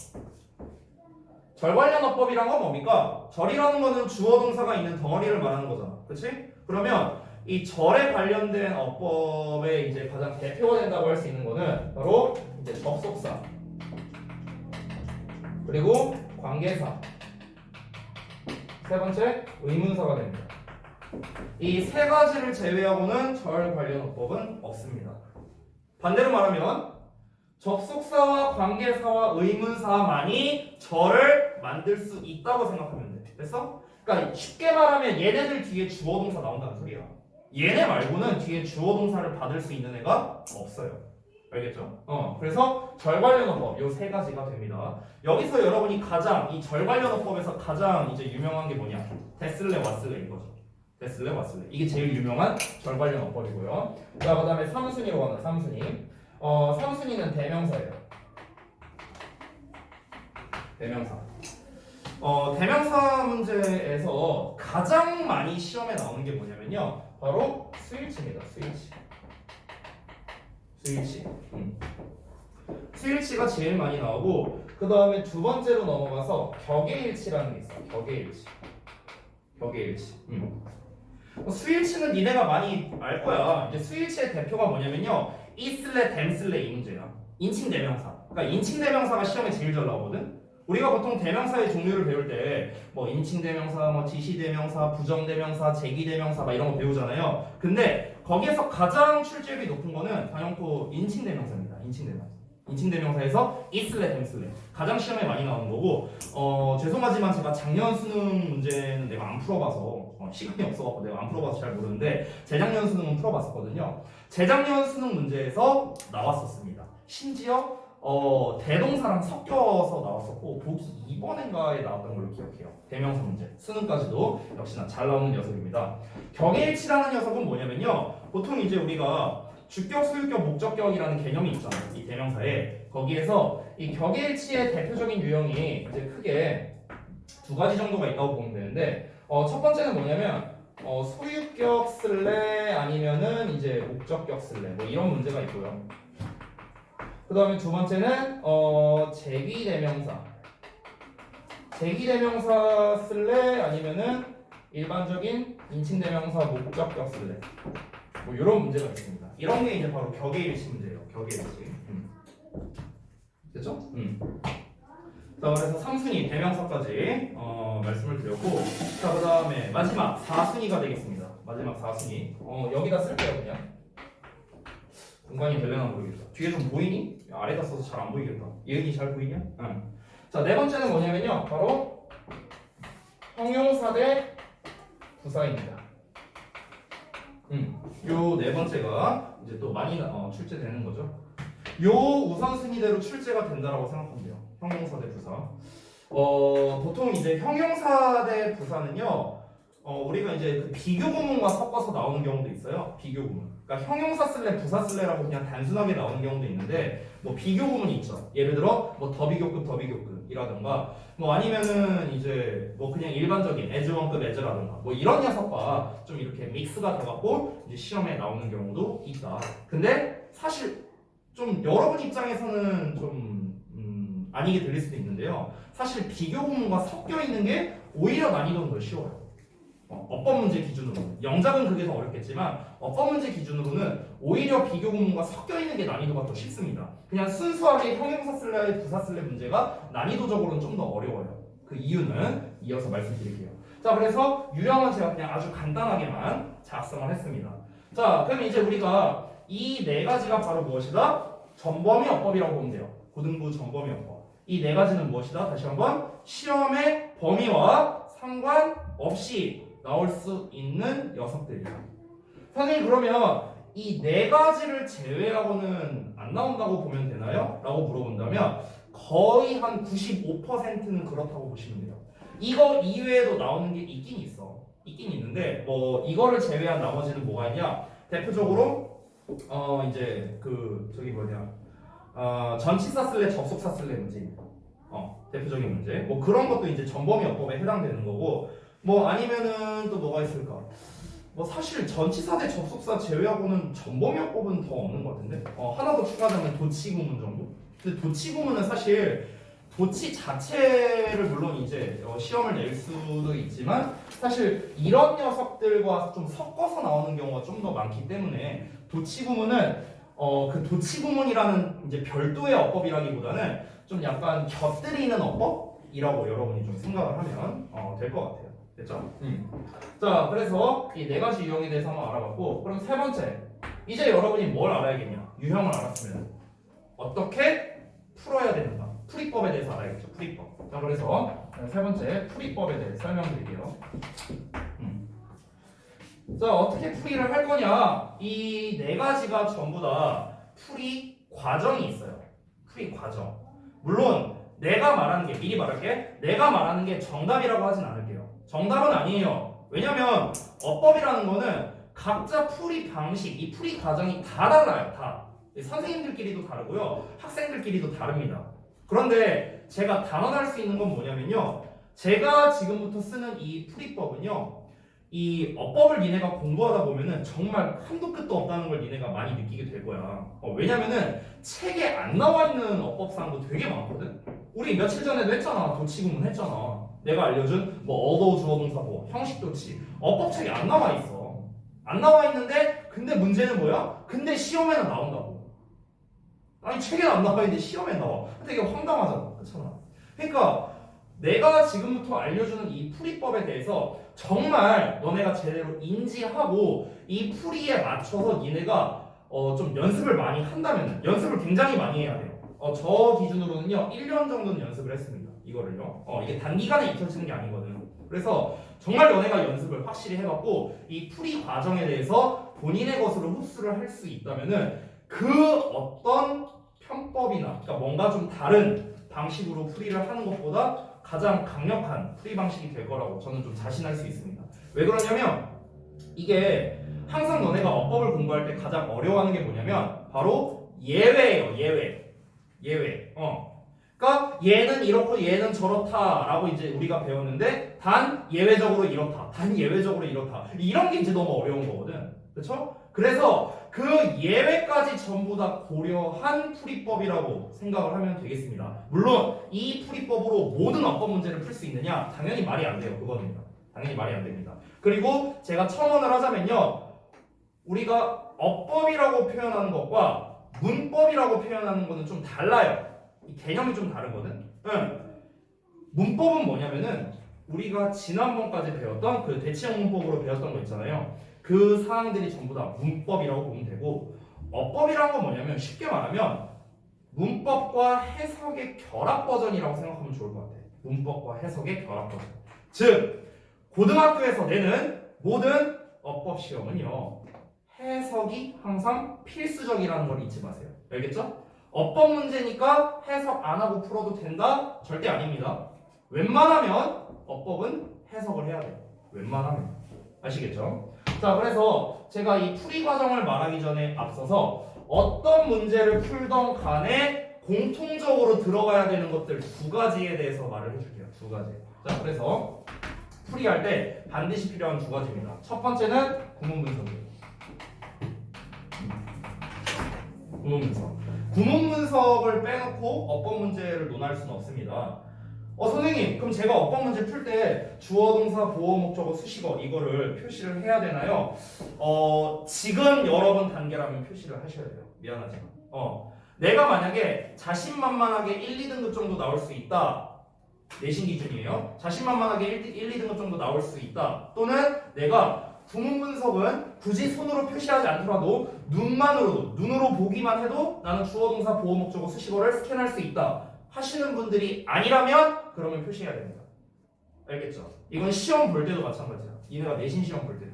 절 관련 어법이란 건 뭡니까? 절이라는 거는 주어 동사가 있는 덩어리를 말하는 거잖아. 그렇지? 그러면 이 절에 관련된 어법에 이제 가장 대표가 된다고 할 수 있는 거는 바로 이제 접속사 그리고 관계사, 세 번째 의문사가 됩니다. 이 세 가지를 제외하고는 절 관련 어법은 없습니다. 반대로 말하면 접속사와 관계사와 의문사만이 절을 만들 수 있다고 생각하면 돼. 됐어? 그러니까 쉽게 말하면 얘네들 뒤에 주어 동사 나온다는 소리야. 얘네 말고는 뒤에 주어 동사를 받을 수 있는 애가 없어요. 알겠죠? 그래서 절 관련 어법 요 세 가지가 됩니다. 여기서 여러분이 가장 이 절 관련 어법에서 가장 이제 유명한 게 뭐냐? 데슬레 와슬레 이거죠. 데슬레 와슬레 이게 제일 유명한 절 관련 어법이고요. 자, 그다음에 3순위로 가는 3순위. 3순위는 대명사예요. 대명사. 대명사 문제에서 가장 많이 시험에 나오는 게 뭐냐면요. 바로 스위치입니다. 스위치. 스위치가 제일 많이 나오고 그 다음에 두 번째로 넘어가서 격의일치라는 게 있어요. 격의일치. 스위치는 니네가 많이 알 거야. 이제 스위치의 대표가 뭐냐면요. 이슬레, 댐슬레 이 문제야. 인칭 대명사. 그러니까 인칭 대명사가 시험에 제일 잘 나오거든. 우리가 보통 대명사의 종류를 배울 때 뭐 인칭 대명사, 뭐 지시 대명사, 부정 대명사, 제기 대명사 막 이런 거 배우잖아요. 근데 거기에서 가장 출제율이 높은 거는 단연코 인칭 대명사입니다. 인칭 대명사에서 이슬레, 댐슬레 가장 시험에 많이 나오는 거고 죄송하지만 제가 작년 수능 문제는 내가 안 풀어봐서 시간이 없어갖고 내가 안 풀어봐서 잘 모르는데 재작년 수능은 풀어봤었거든요. 재작년 수능 문제에서 나왔었습니다. 심지어 대동사랑 섞여서 나왔었고 보기 2번인가에 나왔던 걸로 기억해요. 대명사 문제 수능까지도 역시나 잘 나오는 녀석입니다. 격의일치라는 녀석은 뭐냐면요. 보통 이제 우리가 주격, 소유격, 목적격이라는 개념이 있잖아요. 이 대명사에 거기에서 이 격의일치의 대표적인 유형이 이제 크게 두 가지 정도가 있다고 보면 되는데 첫 번째는 뭐냐면 소유격 쓸래 아니면은 이제 목적격 쓸래 뭐 이런 문제가 있고요. 그 다음에 두 번째는 제기대명사 쓸래 아니면은 일반적인 인칭대명사 목적격 쓸래 뭐 이런 문제가 있습니다. 이런 게 이제 바로 격의일치 문제예요. 격의일치. 됐죠? 자, 그래서 3순위 대명사까지 말씀을 드렸고 자, 그 다음에 마지막 4순위가 되겠습니다. 마지막 4순위 여기다 쓸게요. 그냥 공간이 되려나 모르겠다. 뒤에 좀 보이니? 아래다 써서 잘 안 보이겠다. 예은이 잘 보이냐? 응. 자, 네 번째는 뭐냐면요. 바로 형용사 대 부사입니다. 요 네 번째가 이제 또 많이 출제되는 거죠. 요 우선순위대로 출제가 된다라고 생각하면 돼요. 형용사 대 부사. 보통 이제 형용사 대 부사는요. 우리가 이제 그 비교 구문과 섞어서 나오는 경우도 있어요. 비교 구문. 그러니까 형용사 쓸래 부사 쓸래라고 그냥 단순하게 나오는 경우도 있는데 뭐 비교 구문이 있죠. 예를 들어 뭐 더비교급이라든가 뭐 아니면은 이제 뭐 그냥 일반적인 as1급 as라든가 뭐 이런 녀석과 좀 이렇게 믹스가 돼갖고 이제 시험에 나오는 경우도 있다. 근데 사실 좀 여러분 입장에서는 좀 아니게 들릴 수도 있는데요. 사실 비교 구문과 섞여 있는 게 오히려 난이도는 더 쉬워요. 어법 문제 기준으로는 영작은 그게 더 어렵겠지만 어법 문제 기준으로는 오히려 비교 구문과 섞여 있는 게 난이도가 더 쉽습니다. 그냥 순수하게 형용사 쓸래 부사 쓸래 문제가 난이도적으로는 좀 더 어려워요. 그 이유는 이어서 말씀드릴게요. 자, 그래서 유형은 제가 그냥 아주 간단하게만 작성을 했습니다. 자, 그럼 이제 우리가 이 네 가지가 바로 무엇이다? 전범위 어법이라고 보면 돼요. 고등부 전범위 어법. 이 네 가지는 무엇이다? 다시 한번 시험의 범위와 상관없이 나올 수 있는 녀석들이다. 선생님 그러면 이 네 가지를 제외하고는 안 나온다고 보면 되나요? 라고 물어본다면 거의 한 95%는 그렇다고 보시면 돼요. 이거 이외에도 나오는 게 있긴 있어. 있긴 있는데 뭐 이거를 제외한 나머지는 뭐가 있냐? 대표적으로 이제 그 저기 뭐냐 전치사 쓸래 접속사 쓸래 문제입니다. 대표적인 문제. 뭐 그런 것도 이제 전범위 어법에 해당되는 거고 뭐 아니면은 또 뭐가 있을까? 뭐 사실 전치사 대 접속사 제외하고는 전범위 어법은 더 없는 것 같은데 하나 더 추가하자면 도치 구문 정도? 근데 도치 구문은 사실 도치 자체를 물론 이제 시험을 낼 수도 있지만 사실 이런 녀석들과 좀 섞어서 나오는 경우가 좀 더 많기 때문에 도치 구문은 그 도치 구문이라는 이제 별도의 어법이라기보다는 좀 약간 곁들이는 어법이라고 여러분이 좀 생각을 하면 될 것 같아요. 됐죠? 자, 그래서 이 네 가지 유형에 대해서 한번 알아봤고, 그럼 세 번째, 이제 여러분이 뭘 알아야겠냐? 유형을 알았으면 어떻게 풀어야 되는가? 풀이법에 대해서 알아야겠죠. 풀이법. 자, 그래서 세 번째 풀이법에 대해 설명드릴게요. 자, 어떻게 풀이를 할 거냐? 이 네 가지가 전부 다 풀이 과정이 있어요. 풀이 과정. 물론 내가 말하는 게 미리 말할게. 내가 말하는 게 정답이라고 하진 않을게요. 정답은 아니에요. 왜냐면 어법이라는 거는 각자 풀이 방식, 이 풀이 과정이 다 달라요. 다. 선생님들끼리도 다르고요. 학생들끼리도 다릅니다. 그런데 제가 단언할 수 있는 건 뭐냐면요. 제가 지금부터 쓰는 이 풀이법은요. 이 어법을 니네가 공부하다 보면은 정말 한도 끝도 없다는 걸 니네가 많이 느끼게 될 거야. 왜냐면은 책에 안 나와 있는 어법사항도 되게 많거든. 우리 며칠 전에도 했잖아. 도치구문 했잖아. 내가 알려준 뭐 어도 주어 동사 뭐 형식 도치 어법책에 안 나와 있어. 안 나와 있는데 근데 문제는 뭐야? 근데 시험에는 나온다고. 아니 책에는 안 나와 있는데 시험에 나와. 근데 이게 황당하잖아. 그렇잖아. 그러니까 내가 지금부터 알려주는 이 풀이법에 대해서 정말 너네가 제대로 인지하고 이 풀이에 맞춰서 니네가 좀 연습을 많이 한다면 연습을 굉장히 많이 해야 돼요. 저 기준으로는요 1년 정도는 연습을 했습니다. 이거를요. 이게 단기간에 익혀지는 게 아니거든. 그래서 정말 너네가 연습을 확실히 해갖고 이 풀이 과정에 대해서 본인의 것으로 흡수를 할 수 있다면은 그 어떤 편법이나 그러니까 뭔가 좀 다른 방식으로 풀이를 하는 것보다 가장 강력한 풀이 방식이 될 거라고 저는 좀 자신할 수 있습니다. 왜 그러냐면 이게 항상 너네가 어법을 공부할 때 가장 어려워하는 게 뭐냐면 바로 예외예요. 예외. 그러니까 얘는 이렇고 얘는 저렇다라고 이제 우리가 배웠는데 단 예외적으로 이렇다. 단 예외적으로 이렇다. 이런 게 이제 너무 어려운 거거든. 그렇죠? 그래서 그 예외까지 전부 다 고려한 풀이법이라고 생각을 하면 되겠습니다. 물론 이 풀이법으로 모든 어법 문제를 풀 수 있느냐? 당연히 말이 안 돼요. 그겁니다. 당연히 말이 안 됩니다. 그리고 제가 첨언을 하자면요. 우리가 어법이라고 표현하는 것과 문법이라고 표현하는 것은 좀 달라요. 이 개념이 좀 다르거든. 문법은 뭐냐면은 우리가 지난번까지 배웠던 그 대치형 문법으로 배웠던 거 있잖아요. 그 사항들이 전부 다 문법이라고 보면 되고 어법이란 건 뭐냐면 쉽게 말하면 문법과 해석의 결합 버전이라고 생각하면 좋을 것 같아요. 문법과 해석의 결합 버전. 즉 고등학교에서 내는 모든 어법 시험은요 해석이 항상 필수적이라는 걸 잊지 마세요. 알겠죠? 어법 문제니까 해석 안 하고 풀어도 된다? 절대 아닙니다. 웬만하면 어법은 해석을 해야 돼요. 웬만하면. 아시겠죠? 자, 그래서 제가 이 풀이 과정을 말하기 전에 앞서서 어떤 문제를 풀던 간에 공통적으로 들어가야 되는 것들 두 가지에 대해서 말을 해줄게요. 두 가지. 자, 그래서 풀이할 때 반드시 필요한 두 가지입니다. 첫 번째는 구문 분석이에요. 구문 분석. 구문 분석을 빼놓고 어법 문제를 논할 수는 없습니다. 선생님, 그럼 제가 어법 문제 풀 때 주어, 동사, 보어, 목적어, 수식어 이거를 표시를 해야 되나요? 지금 여러분 단계라면 표시를 하셔야 돼요. 미안하지만. 내가 만약에 자신만만하게 1, 2등급 정도 나올 수 있다. 내신 기준이에요. 자신만만하게 1, 2등급 정도 나올 수 있다. 또는 내가 구문 분석은 굳이 손으로 표시하지 않더라도 눈으로 보기만 해도 나는 주어, 동사, 보어, 목적어, 수식어를 스캔할 수 있다 하시는 분들이 아니라면 그러면 표시해야 됩니다. 알겠죠? 이건 시험 볼 때도 마찬가지야. 니네가 내신 시험 볼 때도.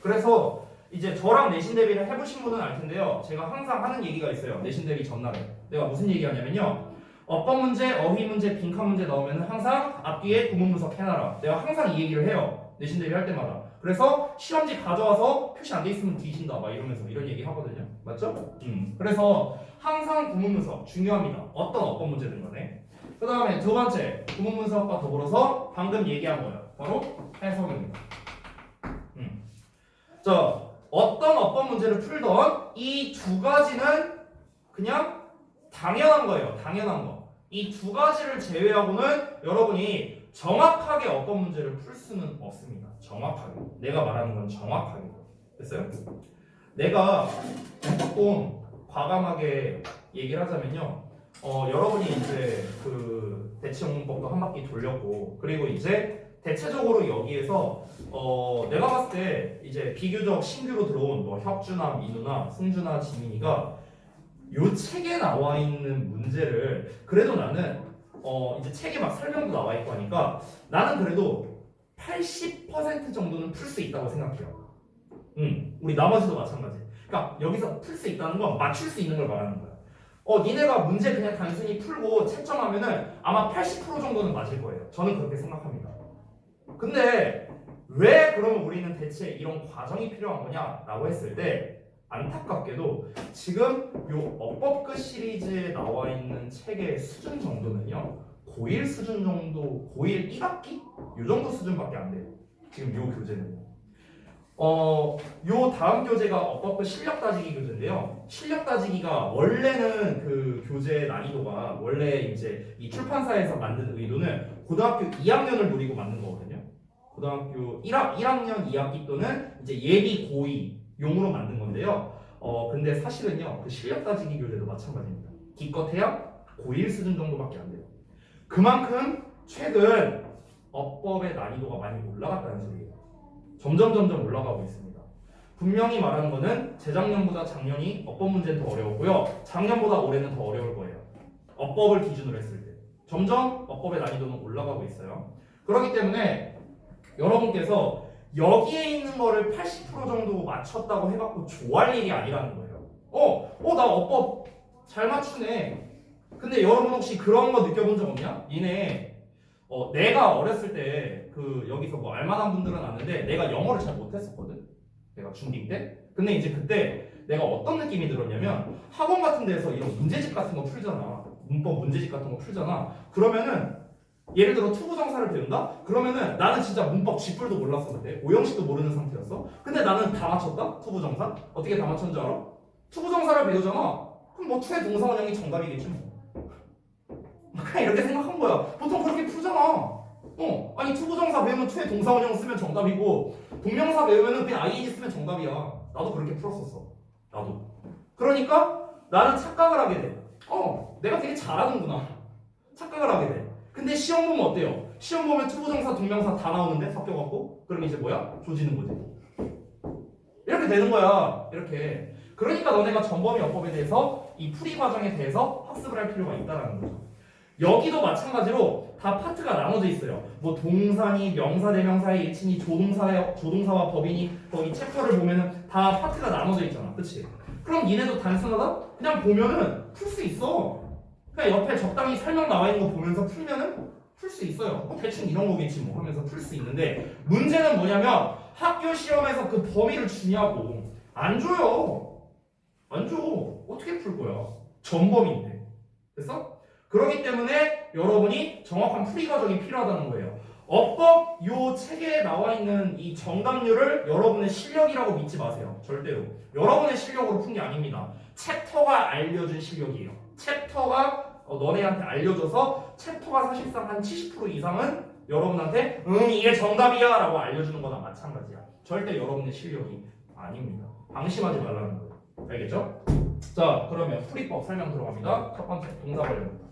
그래서 이제 저랑 내신 대비를 해보신 분은 알 텐데요. 제가 항상 하는 얘기가 있어요. 내신 대비 전날에. 내가 무슨 얘기하냐면요. 어법 문제, 어휘 문제, 빈칸 문제 나오면 항상 앞뒤에 구문 분석 해놔라. 내가 항상 이 얘기를 해요. 내신 대비 할 때마다. 그래서 시험지 가져와서 표시 안 돼 있으면 뒤진다 막 이러면서 이런 얘기 하거든요. 맞죠? 그래서 항상 구문 분석 중요합니다. 어떤 어법 문제든 간에. 그 다음에 두 번째 구문 분석과 더불어서 방금 얘기한 거예요. 바로 해석입니다. 자, 어떤 어법 문제를 풀던 이 두 가지는 그냥 당연한 거예요. 당연한 거. 이 두 가지를 제외하고는 여러분이 정확하게 어법 문제를 풀 수는 없습니다. 정확하게. 내가 말하는 건 정확하게. 됐어요? 내가 조금 과감하게 얘기를 하자면요. 여러분이 이제 그 대치영문법도 한 바퀴 돌렸고, 그리고 이제 대체적으로 여기에서 내가 봤을 때 이제 비교적 신규로 들어온 뭐 혁주나 민우나 승주나 지민이가 요 책에 나와 있는 문제를 그래도 나는 이제 책에 막 설명도 나와 있고 하니까 나는 그래도 80% 정도는 풀 수 있다고 생각해요. 우리 나머지도 마찬가지. 그러니까 여기서 풀 수 있다는 건 맞출 수 있는 걸 말하는 거야. 니네가 문제 그냥 단순히 풀고 채점하면은 아마 80% 정도는 맞을 거예요. 저는 그렇게 생각합니다. 근데 왜 그러면 우리는 대체 이런 과정이 필요한 거냐라고 했을 때 안타깝게도 지금 요 어법끝 시리즈에 나와 있는 책의 수준 정도는요 고1 수준 정도, 고1 1학기? 요 정도 수준밖에 안 돼요. 지금 요 교재는요. 요 다음 교재가 어법끝 실력 따지기 교재인데요. 실력 따지기가 원래는 그 교재 난이도가 원래 이제 이 출판사에서 만든 의도는 고등학교 2학년을 노리고 만든 거거든요. 고등학교 1학년 2학기 또는 이제 예비 고2 용으로 만든 건데요. 근데 사실은요, 그 실력 따지기 교재도 마찬가지입니다. 기껏해야 고1 수준 정도밖에 안 돼요. 그만큼 최근 어법의 난이도가 많이 올라갔다는 소리예요. 점점 올라가고 있습니다. 분명히 말하는 거는 재작년보다 작년이 어법 문제는 더 어려웠고요. 작년보다 올해는 더 어려울 거예요. 어법을 기준으로 했을 때. 점점 어법의 난이도는 올라가고 있어요. 그렇기 때문에 여러분께서 여기에 있는 거를 80% 정도 맞췄다고 해갖고 좋아할 일이 아니라는 거예요. 나 어법 잘 맞추네. 근데 여러분 혹시 그런 거 느껴본 적 없냐? 니네 내가 어렸을 때 그 여기서 뭐 알만한 분들은 아는데 내가 영어를 잘 못했었거든. 내가 중2 때. 근데 이제 그때 내가 어떤 느낌이 들었냐면 학원 같은 데서 이런 문제집 같은 거 풀잖아. 문법 문제집 같은 거 풀잖아. 그러면은 예를 들어 투부정사를 배운다? 그러면은 나는 진짜 문법 쥐뿔도 몰랐었는데 오형식도 모르는 상태였어. 근데 나는 다 맞췄다? 투부정사? 어떻게 다 맞췄는 줄 알아? 투부정사를 배우잖아. 그럼 뭐 투의 동사원형이 정답이겠지 뭐. 그냥 이렇게 생각한 거야. 보통 그렇게 풀잖아. 아니 투부정사 배우면 투의 동사원형 쓰면 정답이고 동명사 배우면은 그냥 ing 쓰면 정답이야. 나도 그렇게 풀었었어. 나도. 그러니까 나는 착각을 하게 돼. 내가 되게 잘하는구나. 착각을 하게 돼. 근데 시험 보면 어때요? 시험 보면 투부정사, 동명사 다 나오는데 섞여갖고 그럼 이제 뭐야? 조지는 거지. 이렇게 되는 거야. 이렇게. 그러니까 너네가 전범위 어법에 대해서 이 풀이 과정에 대해서 학습을 할 필요가 있다는 거죠. 여기도 마찬가지로 다 파트가 나눠져 있어요. 뭐 동사니 명사 대명사의 일치니 조동사와 법이니 거기 챕터를 보면은 다 파트가 나눠져 있잖아. 그치? 그럼 니네도 단순하다? 그냥 보면은 풀 수 있어. 그냥 옆에 적당히 설명 나와 있는 거 보면서 풀면은 풀 수 있어요. 대충 이런 거겠지 뭐 하면서 풀 수 있는데 문제는 뭐냐면 학교 시험에서 그 범위를 주냐고. 안 줘요. 안 줘. 어떻게 풀 거야? 전범인데. 됐어? 그렇기 때문에 여러분이 정확한 풀이 과정이 필요하다는 거예요. 어법 요 책에 나와 있는 이 정답률을 여러분의 실력이라고 믿지 마세요. 절대로. 여러분의 실력으로 푼 게 아닙니다. 챕터가 알려준 실력이에요. 챕터가 너네한테 알려줘서 챕터가 사실상 한 70% 이상은 여러분한테 이게 정답이야 라고 알려주는 거나 마찬가지야. 절대 여러분의 실력이 아닙니다. 방심하지 말라는 거예요. 알겠죠? 자, 그러면 풀이법 설명 들어갑니다. 첫 번째 동사 관련입니다.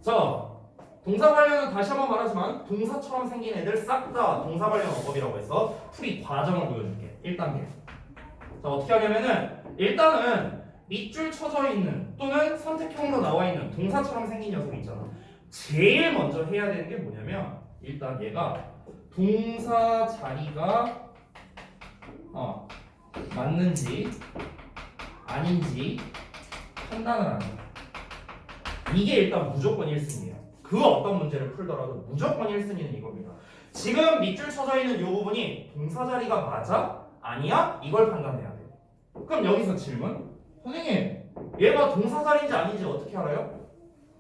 자, 동사 관련은 다시 한번 말하지만 동사처럼 생긴 애들 싹 다 동사 관련 어법이라고 해서 풀이 과정을 보여줄게. 1단계. 자, 어떻게 하냐면은 일단은 밑줄 쳐져 있는 또는 선택형으로 나와 있는 동사처럼 생긴 녀석 있잖아. 제일 먼저 해야 되는 게 뭐냐면 일단 얘가 동사 자리가 맞는지 아닌지 판단을 하는 거야. 이게 일단 무조건 1순위예요. 그 어떤 문제를 풀더라도 무조건 1순위는 이겁니다. 지금 밑줄 쳐져 있는 이 부분이 동사 자리가 맞아? 아니야? 이걸 판단해야 돼. 그럼 여기서 질문. 선생님, 얘가 동사 자리인지 아닌지 어떻게 알아요?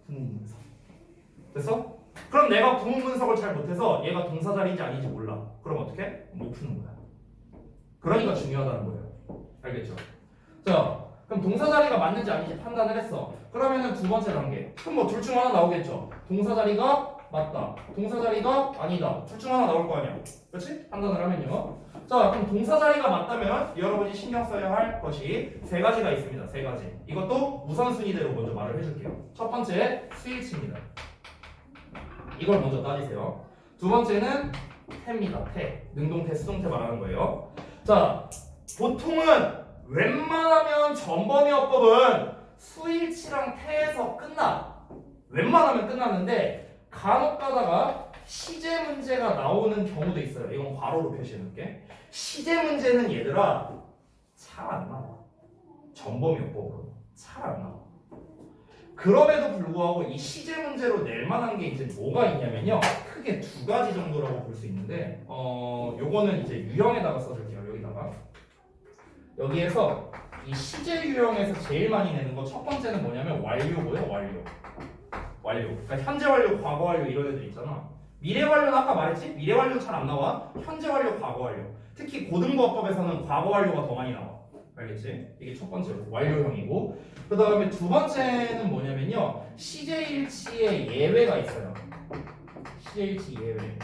부문분석. 됐어? 그럼 내가 부문분석을 잘 못해서 얘가 동사 자리인지 아닌지 몰라. 그럼 어떻게? 못 푸는 거야. 그러니까 중요하다는 거예요. 알겠죠? 자, 그럼 동사 자리가 맞는지 아닌지 판단을 했어. 그러면은 두 번째 단계. 그럼 뭐 둘 중 하나 나오겠죠. 동사 자리가 맞다. 동사 자리가 아니다. 둘 중 하나 나올 거 아니야. 그렇지? 판단을 하면요. 자, 그럼 동사 자리가 맞다면 여러분이 신경 써야 할 것이 세 가지가 있습니다. 세 가지. 이것도 우선순위대로 먼저 말을 해줄게요. 첫 번째, 스위치입니다. 이걸 먼저 따지세요. 두 번째는 태입니다. 태. 능동태, 수동태 말하는 거예요. 자, 보통은 웬만하면 전범위어법은 수일치랑 태에서 끝나. 웬만하면 끝나는데 간혹 가다가 시제 문제가 나오는 경우도 있어요. 이건 괄호로 표시해놓을게. 시제 문제는 얘들아 잘 안 나와. 전범위어법으로 잘 안 나와. 그럼에도 불구하고 이 시제 문제로 낼 만한 게 이제 뭐가 있냐면요. 크게 두 가지 정도라고 볼 수 있는데 요거는 이제 유형에다가 써줄게요. 여기다가. 여기에서 이 시제 유형에서 제일 많이 내는 거 첫 번째는 뭐냐면 완료고요. 완료. 그러니까 현재 완료, 과거 완료 이런 애들 있잖아. 미래 완료는 아까 말했지? 미래 완료 잘 안 나와. 현재 완료, 과거 완료. 특히 고등부어법에서는 과거 완료가 더 많이 나와. 알겠지? 이게 첫 번째 완료형이고, 그 다음에 두 번째는 뭐냐면요. 시제 일치의 예외가 있어요. 시제 일치 예외.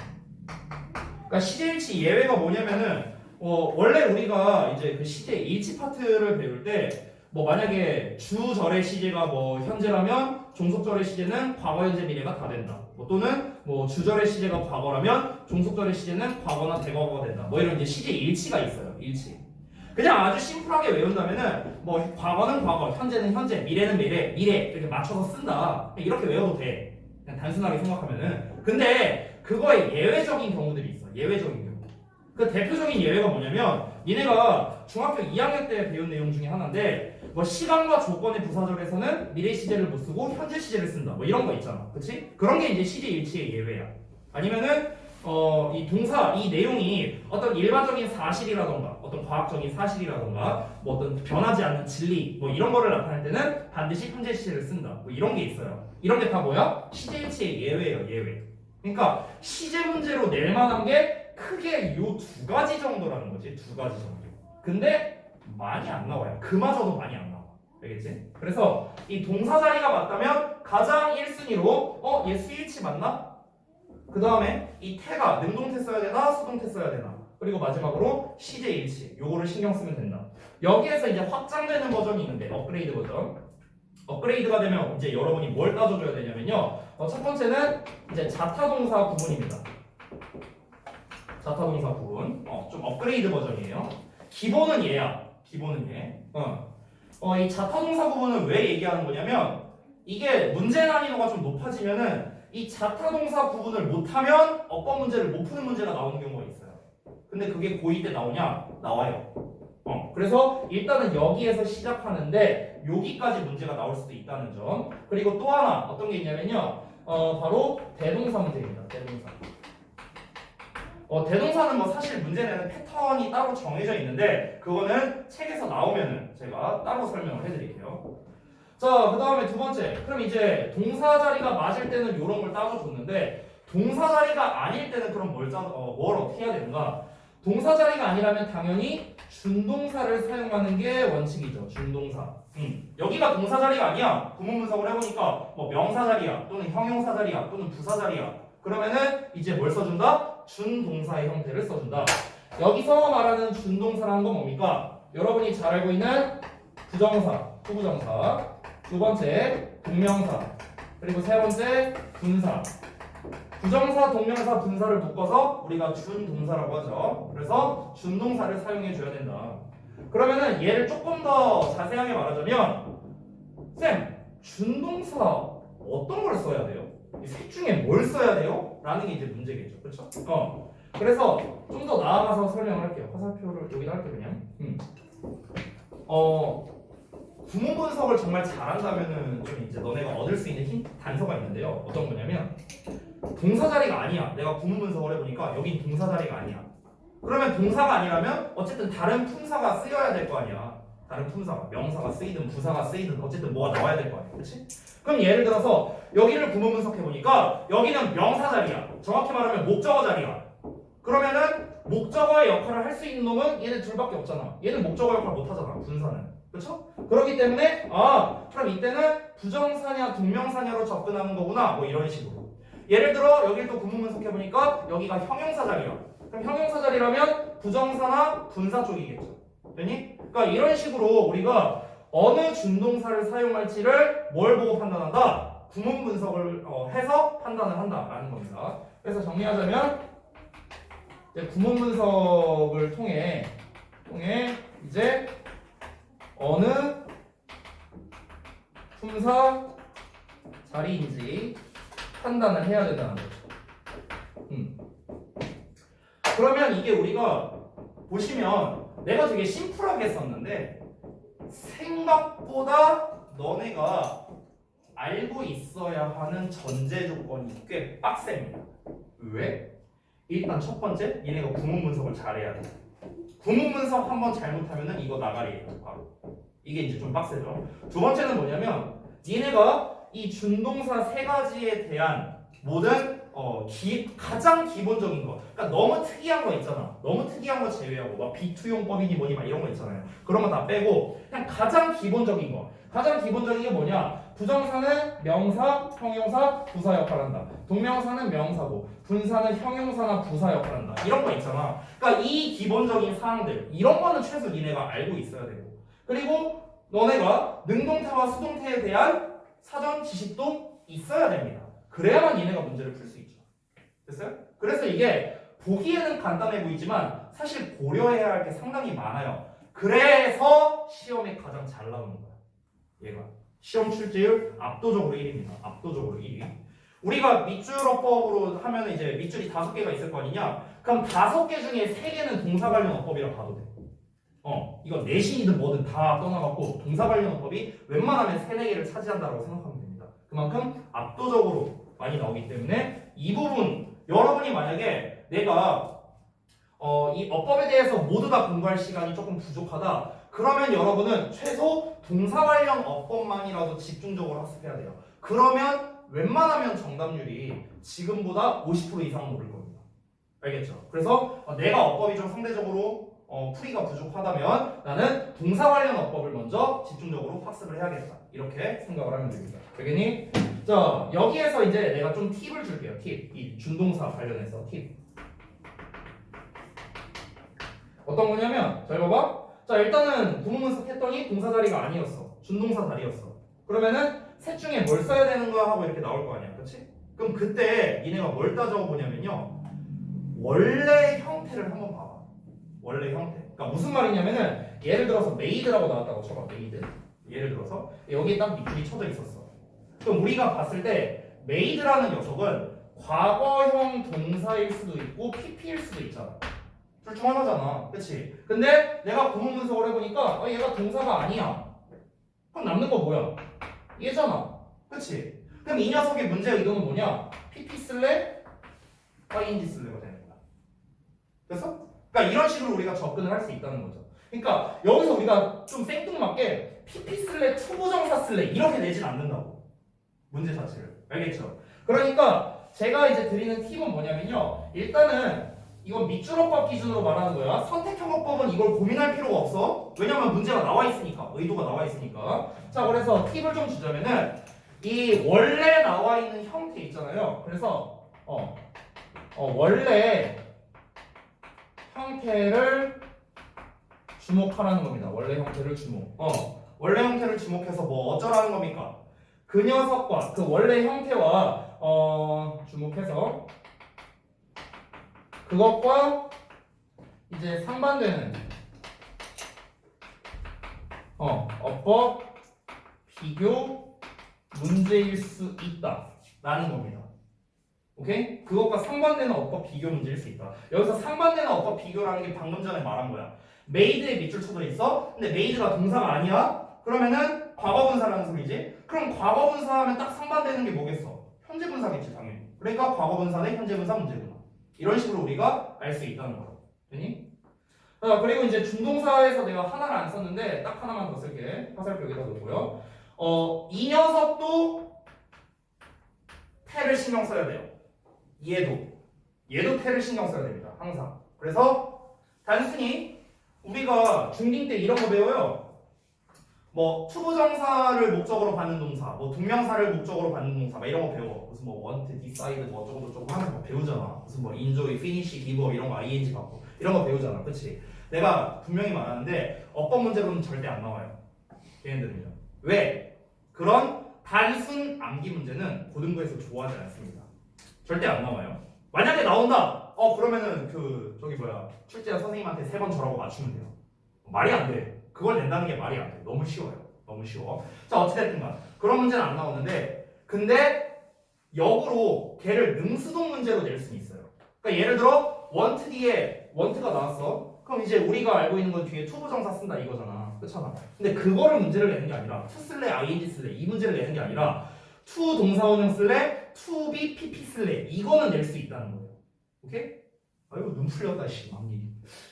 그러니까 시제 일치 예외가 뭐냐면은 원래 우리가 이제 그 시제 일치 파트를 배울 때 뭐 만약에 주절의 시제가 뭐 현재라면 종속절의 시제는 과거, 현재, 미래가 다 된다. 뭐 또는 뭐 주절의 시제가 과거라면 종속절의 시제는 과거나 대과거가 된다. 뭐 이런 이제 시제 일치가 있어요. 일치. 그냥 아주 심플하게 외운다면은 뭐 과거는 과거, 현재는 현재, 미래는 미래 이렇게 맞춰서 쓴다. 이렇게 외워도 돼. 그냥 단순하게 생각하면은. 근데 그거에 예외적인 경우들이 있어. 예외적인 경우. 그 대표적인 예외가 뭐냐면 니네가 중학교 2학년 때 배운 내용 중에 하나인데 뭐 시간과 조건의 부사절에서는 미래 시제를 못 쓰고 현재 시제를 쓴다. 뭐 이런 거 있잖아. 그치? 그런 게 이제 시제 일치의 예외야. 아니면은 이 동사 이 내용이 어떤 일반적인 사실이라던가 어떤 과학적인 사실이라던가 뭐 어떤 변하지 않는 진리 뭐 이런 거를 나타낼 때는 반드시 현재 시제를 쓴다. 뭐 이런 게 있어요. 이런 게 다 뭐야? 시제 일치의 예외예요. 예외. 그러니까 시제 문제로 낼 만한 게 크게 요 두 가지 정도라는 거지. 두 가지 정도. 근데 많이 안 나와요. 그마저도 많이 안 나와. 알겠지? 그래서 이 동사 자리가 맞다면 가장 1순위로 얘 수일치 맞나? 그 다음에 이 태가 능동태 써야 되나 수동태 써야 되나? 그리고 마지막으로 시제 일치. 요거를 신경 쓰면 된다. 여기에서 이제 확장되는 버전이 있는데 업그레이드 버전. 업그레이드가 되면 이제 여러분이 뭘 따져줘야 되냐면요. 첫 번째는 이제 자타동사 구분입니다. 자타동사 구분. 좀 업그레이드 버전이에요. 기본은 얘야. 기본은 얘. 이 자타동사 부분은 왜 얘기하는 거냐면 이게 문제 난이도가 좀 높아지면은 이 자타동사 부분을 못하면 어법 문제를 못 푸는 문제가 나오는 경우가 있어요. 근데 그게 고2 때 나오냐? 나와요. 그래서 일단은 여기에서 시작하는데 여기까지 문제가 나올 수도 있다는 점. 그리고 또 하나 어떤 게 있냐면요. 바로 대동사 문제입니다. 대동사. 대동사는 뭐 사실 문제 내는 패턴이 따로 정해져 있는데 그거는 책에서 나오면은 제가 따로 설명을 해드릴게요. 자, 그 다음에 두 번째. 그럼 이제 동사 자리가 맞을 때는 이런 걸 따져줬는데 동사 자리가 아닐 때는 그럼 뭘 어떻게 해야 되는가? 동사 자리가 아니라면 당연히 준동사를 사용하는 게 원칙이죠. 준동사. 여기가 동사 자리가 아니야. 구문 분석을 해보니까 뭐 명사 자리야, 또는 형용사 자리야, 또는 부사 자리야. 그러면은 이제 뭘 써준다? 준동사의 형태를 써준다. 여기서 말하는 준동사라는 건 뭡니까? 여러분이 잘 알고 있는 부정사, 후부정사, 두 번째 동명사, 그리고 세 번째 분사. 부정사, 동명사, 분사를 묶어서 우리가 준동사라고 하죠. 그래서 준동사를 사용해 줘야 된다. 그러면은 얘를 조금 더 자세하게 말하자면 쌤, 준동사 어떤 걸 써야 돼요? 이 셋 중에 뭘 써야 돼요? 라는 게 이제 문제겠죠. 그렇죠? 그래서 좀 더 나아가서 설명을 할게요. 화살표를 여기다 할게요, 그냥. 구문 분석을 정말 잘한다면은 좀 이제 너네가 얻을 수 있는 단서가 있는데요. 어떤 거냐면 동사 자리가 아니야. 내가 구문 분석을 해보니까 여긴 동사 자리가 아니야. 그러면 동사가 아니라면 어쨌든 다른 품사가 쓰여야 될 거 아니야. 다른 품사가 명사가 쓰이든 부사가 쓰이든 어쨌든 뭐가 나와야 될 거 아니야. 그렇지? 그럼 예를 들어서 여기를 구문 분석해 보니까 여기는 명사 자리야. 정확히 말하면 목적어 자리야. 그러면은 목적어의 역할을 할 수 있는 놈은 얘네 둘밖에 없잖아. 얘는 목적어 역할 못 하잖아. 분사는. 그렇죠? 그렇기 때문에 그럼 이때는 부정사냐 동명사냐로 접근하는 거구나. 뭐 이런 식으로. 예를 들어 여기를 또 구문 분석해 보니까 여기가 형용사 자리야. 그럼 형용사 자리라면 부정사나 분사 쪽이겠죠. 되니? 그러니까 이런 식으로 우리가 어느 준동사를 사용할지를 뭘 보고 판단한다? 구문 분석을 해서 판단을 한다라는 겁니다. 그래서 정리하자면 이제 구문 분석을 통해 이제 어느 품사 자리인지 판단을 해야 된다는 거죠. 그러면 이게 우리가 보시면 내가 되게 심플하게 썼는데 생각보다 너네가 알고 있어야 하는 전제 조건이 꽤 빡셉니다. 왜? 일단 첫 번째, 얘네가 구문 분석을 잘해야 돼. 구문 분석 한번 잘못하면은 이거 나가리예요. 바로. 이게 이제 좀 빡세죠. 두 번째는 뭐냐면 얘네가 이 준동사 세 가지에 대한 모든 가장 기본적인 거. 그러니까 너무 특이한 거 있잖아. 너무 특이한 거 제외하고 막 비투용법이니 뭐니 막 이런 거 있잖아요. 그런 거 다 빼고 그냥 가장 기본적인 거. 가장 기본적인 게 뭐냐? 부정사는 명사, 형용사, 부사 역할을 한다. 동명사는 명사고 분사는 형용사나 부사 역할을 한다. 이런 거 있잖아. 그러니까 이 기본적인 사항들 이런 거는 최소 니네가 알고 있어야 되고 그리고 너네가 능동태와 수동태에 대한 사전 지식도 있어야 됩니다. 그래야만 얘네가 문제를 풀 수 있죠. 됐어요? 그래서 이게 보기에는 간단해 보이지만 사실 고려해야 할 게 상당히 많아요. 그래서 시험에 가장 잘 나오는 거야. 얘가 시험 출제율 압도적으로 1위입니다. 압도적으로 1위. 우리가 밑줄어법으로 하면 이제 밑줄이 5개가 있을 거 아니냐? 그럼 5개 중에 3개는 동사 관련 어법이라고 봐도 돼. 이건 내신이든 뭐든 다 떠나갖고 동사 관련 어법이 웬만하면 3, 4개를 차지한다고 생각하면 됩니다. 그만큼 압도적으로 많이 나오기 때문에 이 부분 여러분이 만약에 내가 이 어법에 대해서 모두 다 공부할 시간이 조금 부족하다 그러면 여러분은 최소 동사 관련 어법만이라도 집중적으로 학습해야 돼요. 그러면 웬만하면 정답률이 지금보다 50% 이상 오를 겁니다. 알겠죠? 그래서 내가 어법이 좀 상대적으로 풀이가 부족하다면 나는 동사 관련 어법을 먼저 집중적으로 학습을 해야겠다. 이렇게 생각을 하면 됩니다. 알겠니? 자, 여기에서 이제 내가 좀 팁을 줄게요. 팁. 이 준동사 관련해서 팁. 어떤 거냐면 잘 봐봐. 자, 일단은 구문 분석했더니 동사 자리가 아니었어. 준동사 자리였어. 그러면은 셋 중에 뭘 써야 되는 거야 하고 이렇게 나올 거 아니야. 그렇지? 그럼 그때 니네가 뭘 따져보냐면요. 원래 형태를 한번 봐봐. 원래 형태. 그러니까 무슨 말이냐면은 예를 들어서 메이드라고 나왔다고 쳐봐. 메이드. 예를 들어서 여기에 딱 밑줄이 쳐져 있었어. 그럼 우리가 봤을 때 made라는 녀석은 과거형 동사일 수도 있고 PP일 수도 있잖아. 둘 중 하나잖아. 그치? 근데 내가 구문 분석을 해보니까 얘가 동사가 아니야. 그럼 남는 거 뭐야? 얘잖아. 그치? 그럼 이 녀석의 문제 의도는 뭐냐? PP 쓸래? ing 쓸래가 되는 거야. 그래서? 그러니까 이런 식으로 우리가 접근을 할 수 있다는 거죠. 그러니까 여기서 우리가 좀 생뚱맞게 PP 쓸래, 투부정사 쓸래 이렇게 내진 않는다고. 문제 자체를. 알겠죠? 그러니까 제가 이제 드리는 팁은 뭐냐면요. 일단은 이건 밑줄어법 기준으로 말하는 거야. 선택형어법은 이걸 고민할 필요가 없어. 왜냐면 문제가 나와 있으니까. 의도가 나와 있으니까. 자, 그래서 팁을 좀 주자면은 이 원래 나와 있는 형태 있잖아요. 그래서 원래 형태를 주목하라는 겁니다. 원래 형태를 주목. 원래 형태를 주목해서 뭐 어쩌라는 겁니까? 그 녀석과 그 원래 형태와 주목해서 그것과 이제 상반되는 어법 비교 문제일 수 있다라는 겁니다. 오케이? 그것과 상반되는 어법 비교 문제일 수 있다. 여기서 상반되는 어법 비교라는 게 방금 전에 말한 거야. made에 밑줄 쳐져 있어. 근데 made가 동사가 아니야? 그러면은 과거분사라는 소리지. 그럼 과거분사 하면 딱 상반되는 게 뭐겠어? 현재분사겠지 당연히. 그러니까 과거분사 대 현재분사 문제구나. 이런 식으로 우리가 알 수 있다는 거야. 되니? 그리고 이제 준동사에서 내가 하나를 안 썼는데 딱 하나만 더 쓸게. 화살표 여기다 놓고요. 이 녀석도 태를 신경 써야 돼요. 얘도 태를 신경 써야 됩니다. 항상. 그래서 단순히 우리가 중딩 때 이런 거 배워요. 뭐 투부정사를 목적으로 받는 동사, 뭐 동명사를 목적으로 받는 동사, 막 이런 거 배워. 무슨 뭐 want, decide, 뭐 어쩌고 저쩌고 하면서 막 배우잖아. 무슨 뭐 enjoy, finish, give 이런 거 ing 받고 이런 거 배우잖아. 그렇지? 내가 분명히 말하는데 어법 문제로는 절대 안 나와요. 얘네들은요. 왜? 그런 단순 암기 문제는 고등부에서 좋아하지 않습니다. 절대 안 나와요. 만약에 나온다. 그러면은 그 저기 뭐야 출제한 선생님한테 3번 저라고 맞추면 돼요. 말이 안 돼. 그걸 낸다는 게 말이 안 돼. 너무 쉬워요. 너무 쉬워. 자, 어찌됐든간 그런 문제는 안 나오는데 근데 역으로 걔를 능수동 문제로 낼 수는 있어요. 그러니까 예를 들어 want 뒤에 want가 나왔어. 그럼 이제 우리가 알고 있는 건 뒤에 투부정사 쓴다 이거잖아. 그렇잖아. 근데 그거를 문제를 내는 게 아니라 to 쓸래 ing 쓸래 이 문제를 내는 게 아니라 to 동사원형 쓸래 to be pp 쓸래 이거는 낼 수 있다는 거예요. 오케이? 아이고 눈 풀렸다 씨 망이.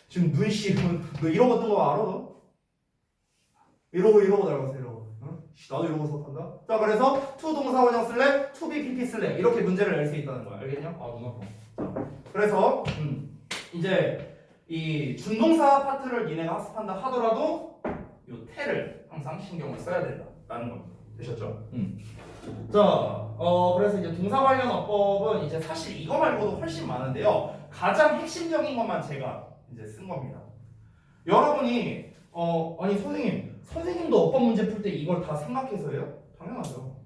지금 눈씨 너 이러고 뜬 거 알아 너? 이러고 닮았어 이러고. 응? 나도 이러고 수업한다. 자 그래서 to 동사원형 쓸래 to be pp 쓸래 이렇게 문제를 낼 수 있다는 거야. 알겠냐? 눈 아파. 자, 그래서 이제 이 준동사 파트를 니네가 학습한다 하더라도 요 태를 항상 신경을 써야 된다라는 겁니다. 되셨죠? 자, 그래서 이제 동사 관련 어법은 이제 사실 이거 말고도 훨씬 많은데요. 가장 핵심적인 것만 제가 이제 쓴 겁니다. 여러분이 아니 선생님도 어법 문제 풀 때 이걸 다 생각해서 해요? 당연하죠.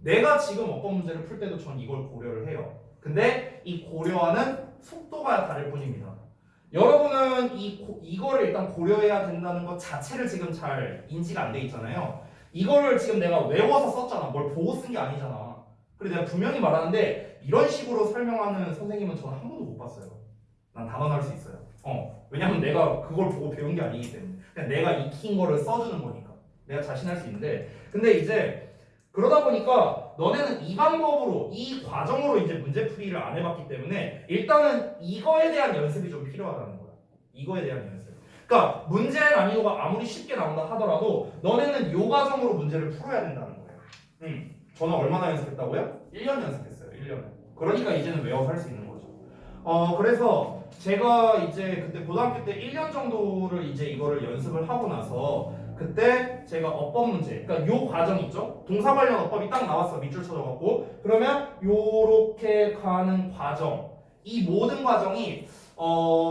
내가 지금 어법 문제를 풀 때도 전 이걸 고려를 해요. 근데 이 고려하는 속도가 다를 뿐입니다. 여러분은 이거를 일단 고려해야 된다는 것 자체를 지금 잘 인지가 안 돼 있잖아요. 이거를 지금 내가 외워서 썼잖아. 뭘 보고 쓴 게 아니잖아. 그래서 내가 분명히 말하는데 이런 식으로 설명하는 선생님은 저는 한 번도 못 봤어요. 난 단언할 수 있어요. 왜냐면 내가 그걸 보고 배운 게 아니기 때문에 그냥 내가 익힌 거를 써주는 거니까 내가 자신할 수 있는데 근데 이제 그러다 보니까 너네는 이 방법으로 이 과정으로 이제 문제풀이를 안 해봤기 때문에 일단은 이거에 대한 연습이 좀 필요하다는 거야. 이거에 대한 연습. 그러니까 문제 난이도가 아무리 쉽게 나온다 하더라도 너네는 이 과정으로 문제를 풀어야 된다는 거예요. 저는 얼마나 연습했다고요? 1년 연습했어요. 1년. 그러니까 이제는 외워서 할 수 있는 거죠. 그래서 제가 이제 그때 고등학교 때 1년 정도를 이제 이거를 연습을 하고 나서 그때 제가 어법 문제, 그러니까 요 과정 있죠? 동사 관련 어법이 딱 나왔어. 밑줄 쳐져갖고 그러면 요렇게 가는 과정, 이 모든 과정이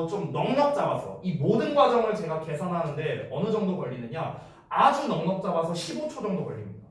좀 넉넉 잡아서 이 모든 과정을 제가 계산하는데 어느 정도 걸리느냐? 아주 넉넉 잡아서 15초 정도 걸립니다.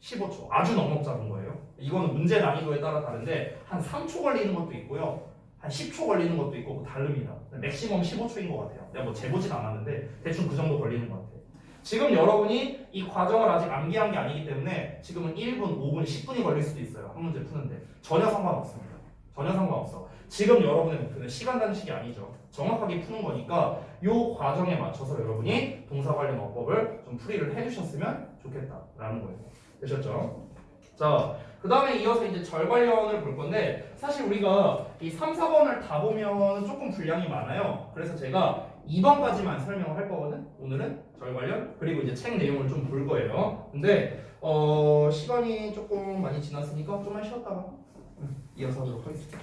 15초. 아주 넉넉 잡은 거예요. 이거는 문제 난이도에 따라 다른데 한 3초 걸리는 것도 있고요. 한 10초 걸리는 것도 있고 다릅니다. 맥시멈 15초인 것 같아요. 내가 뭐 재보진 않았는데 대충 그 정도 걸리는 것 같아요. 지금 여러분이 이 과정을 아직 암기한 게 아니기 때문에 지금은 1분, 5분, 10분이 걸릴 수도 있어요. 한 문제 푸는데 전혀 상관없습니다. 전혀 상관없어. 지금 여러분의 목표는 시간 단식이 아니죠. 정확하게 푸는 거니까 이 과정에 맞춰서 여러분이 동사 관련 어법을 좀 풀이를 해주셨으면 좋겠다라는 거예요. 되셨죠? 자, 그 다음에 이어서 이제 절 관련을 볼 건데 사실 우리가 이 3, 4번을 다 보면 조금 분량이 많아요. 그래서 제가 2번까지만 설명을 할 거거든. 오늘은 절 관련 그리고 이제 책 내용을 좀 볼 거예요. 근데 시간이 조금 많이 지났으니까 좀만 쉬었다가 이어서 하도록 하겠습니다.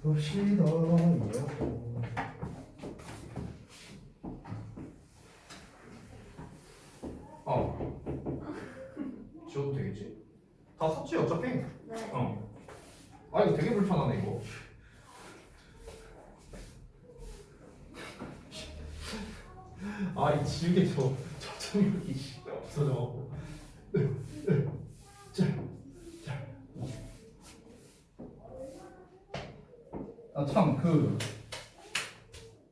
봅시다. 지워도 되겠지? 다 썼지 어차피? 네. 아 이거 되게 불편하네 이거. 이 지우개 저점이 없어져갖고. 참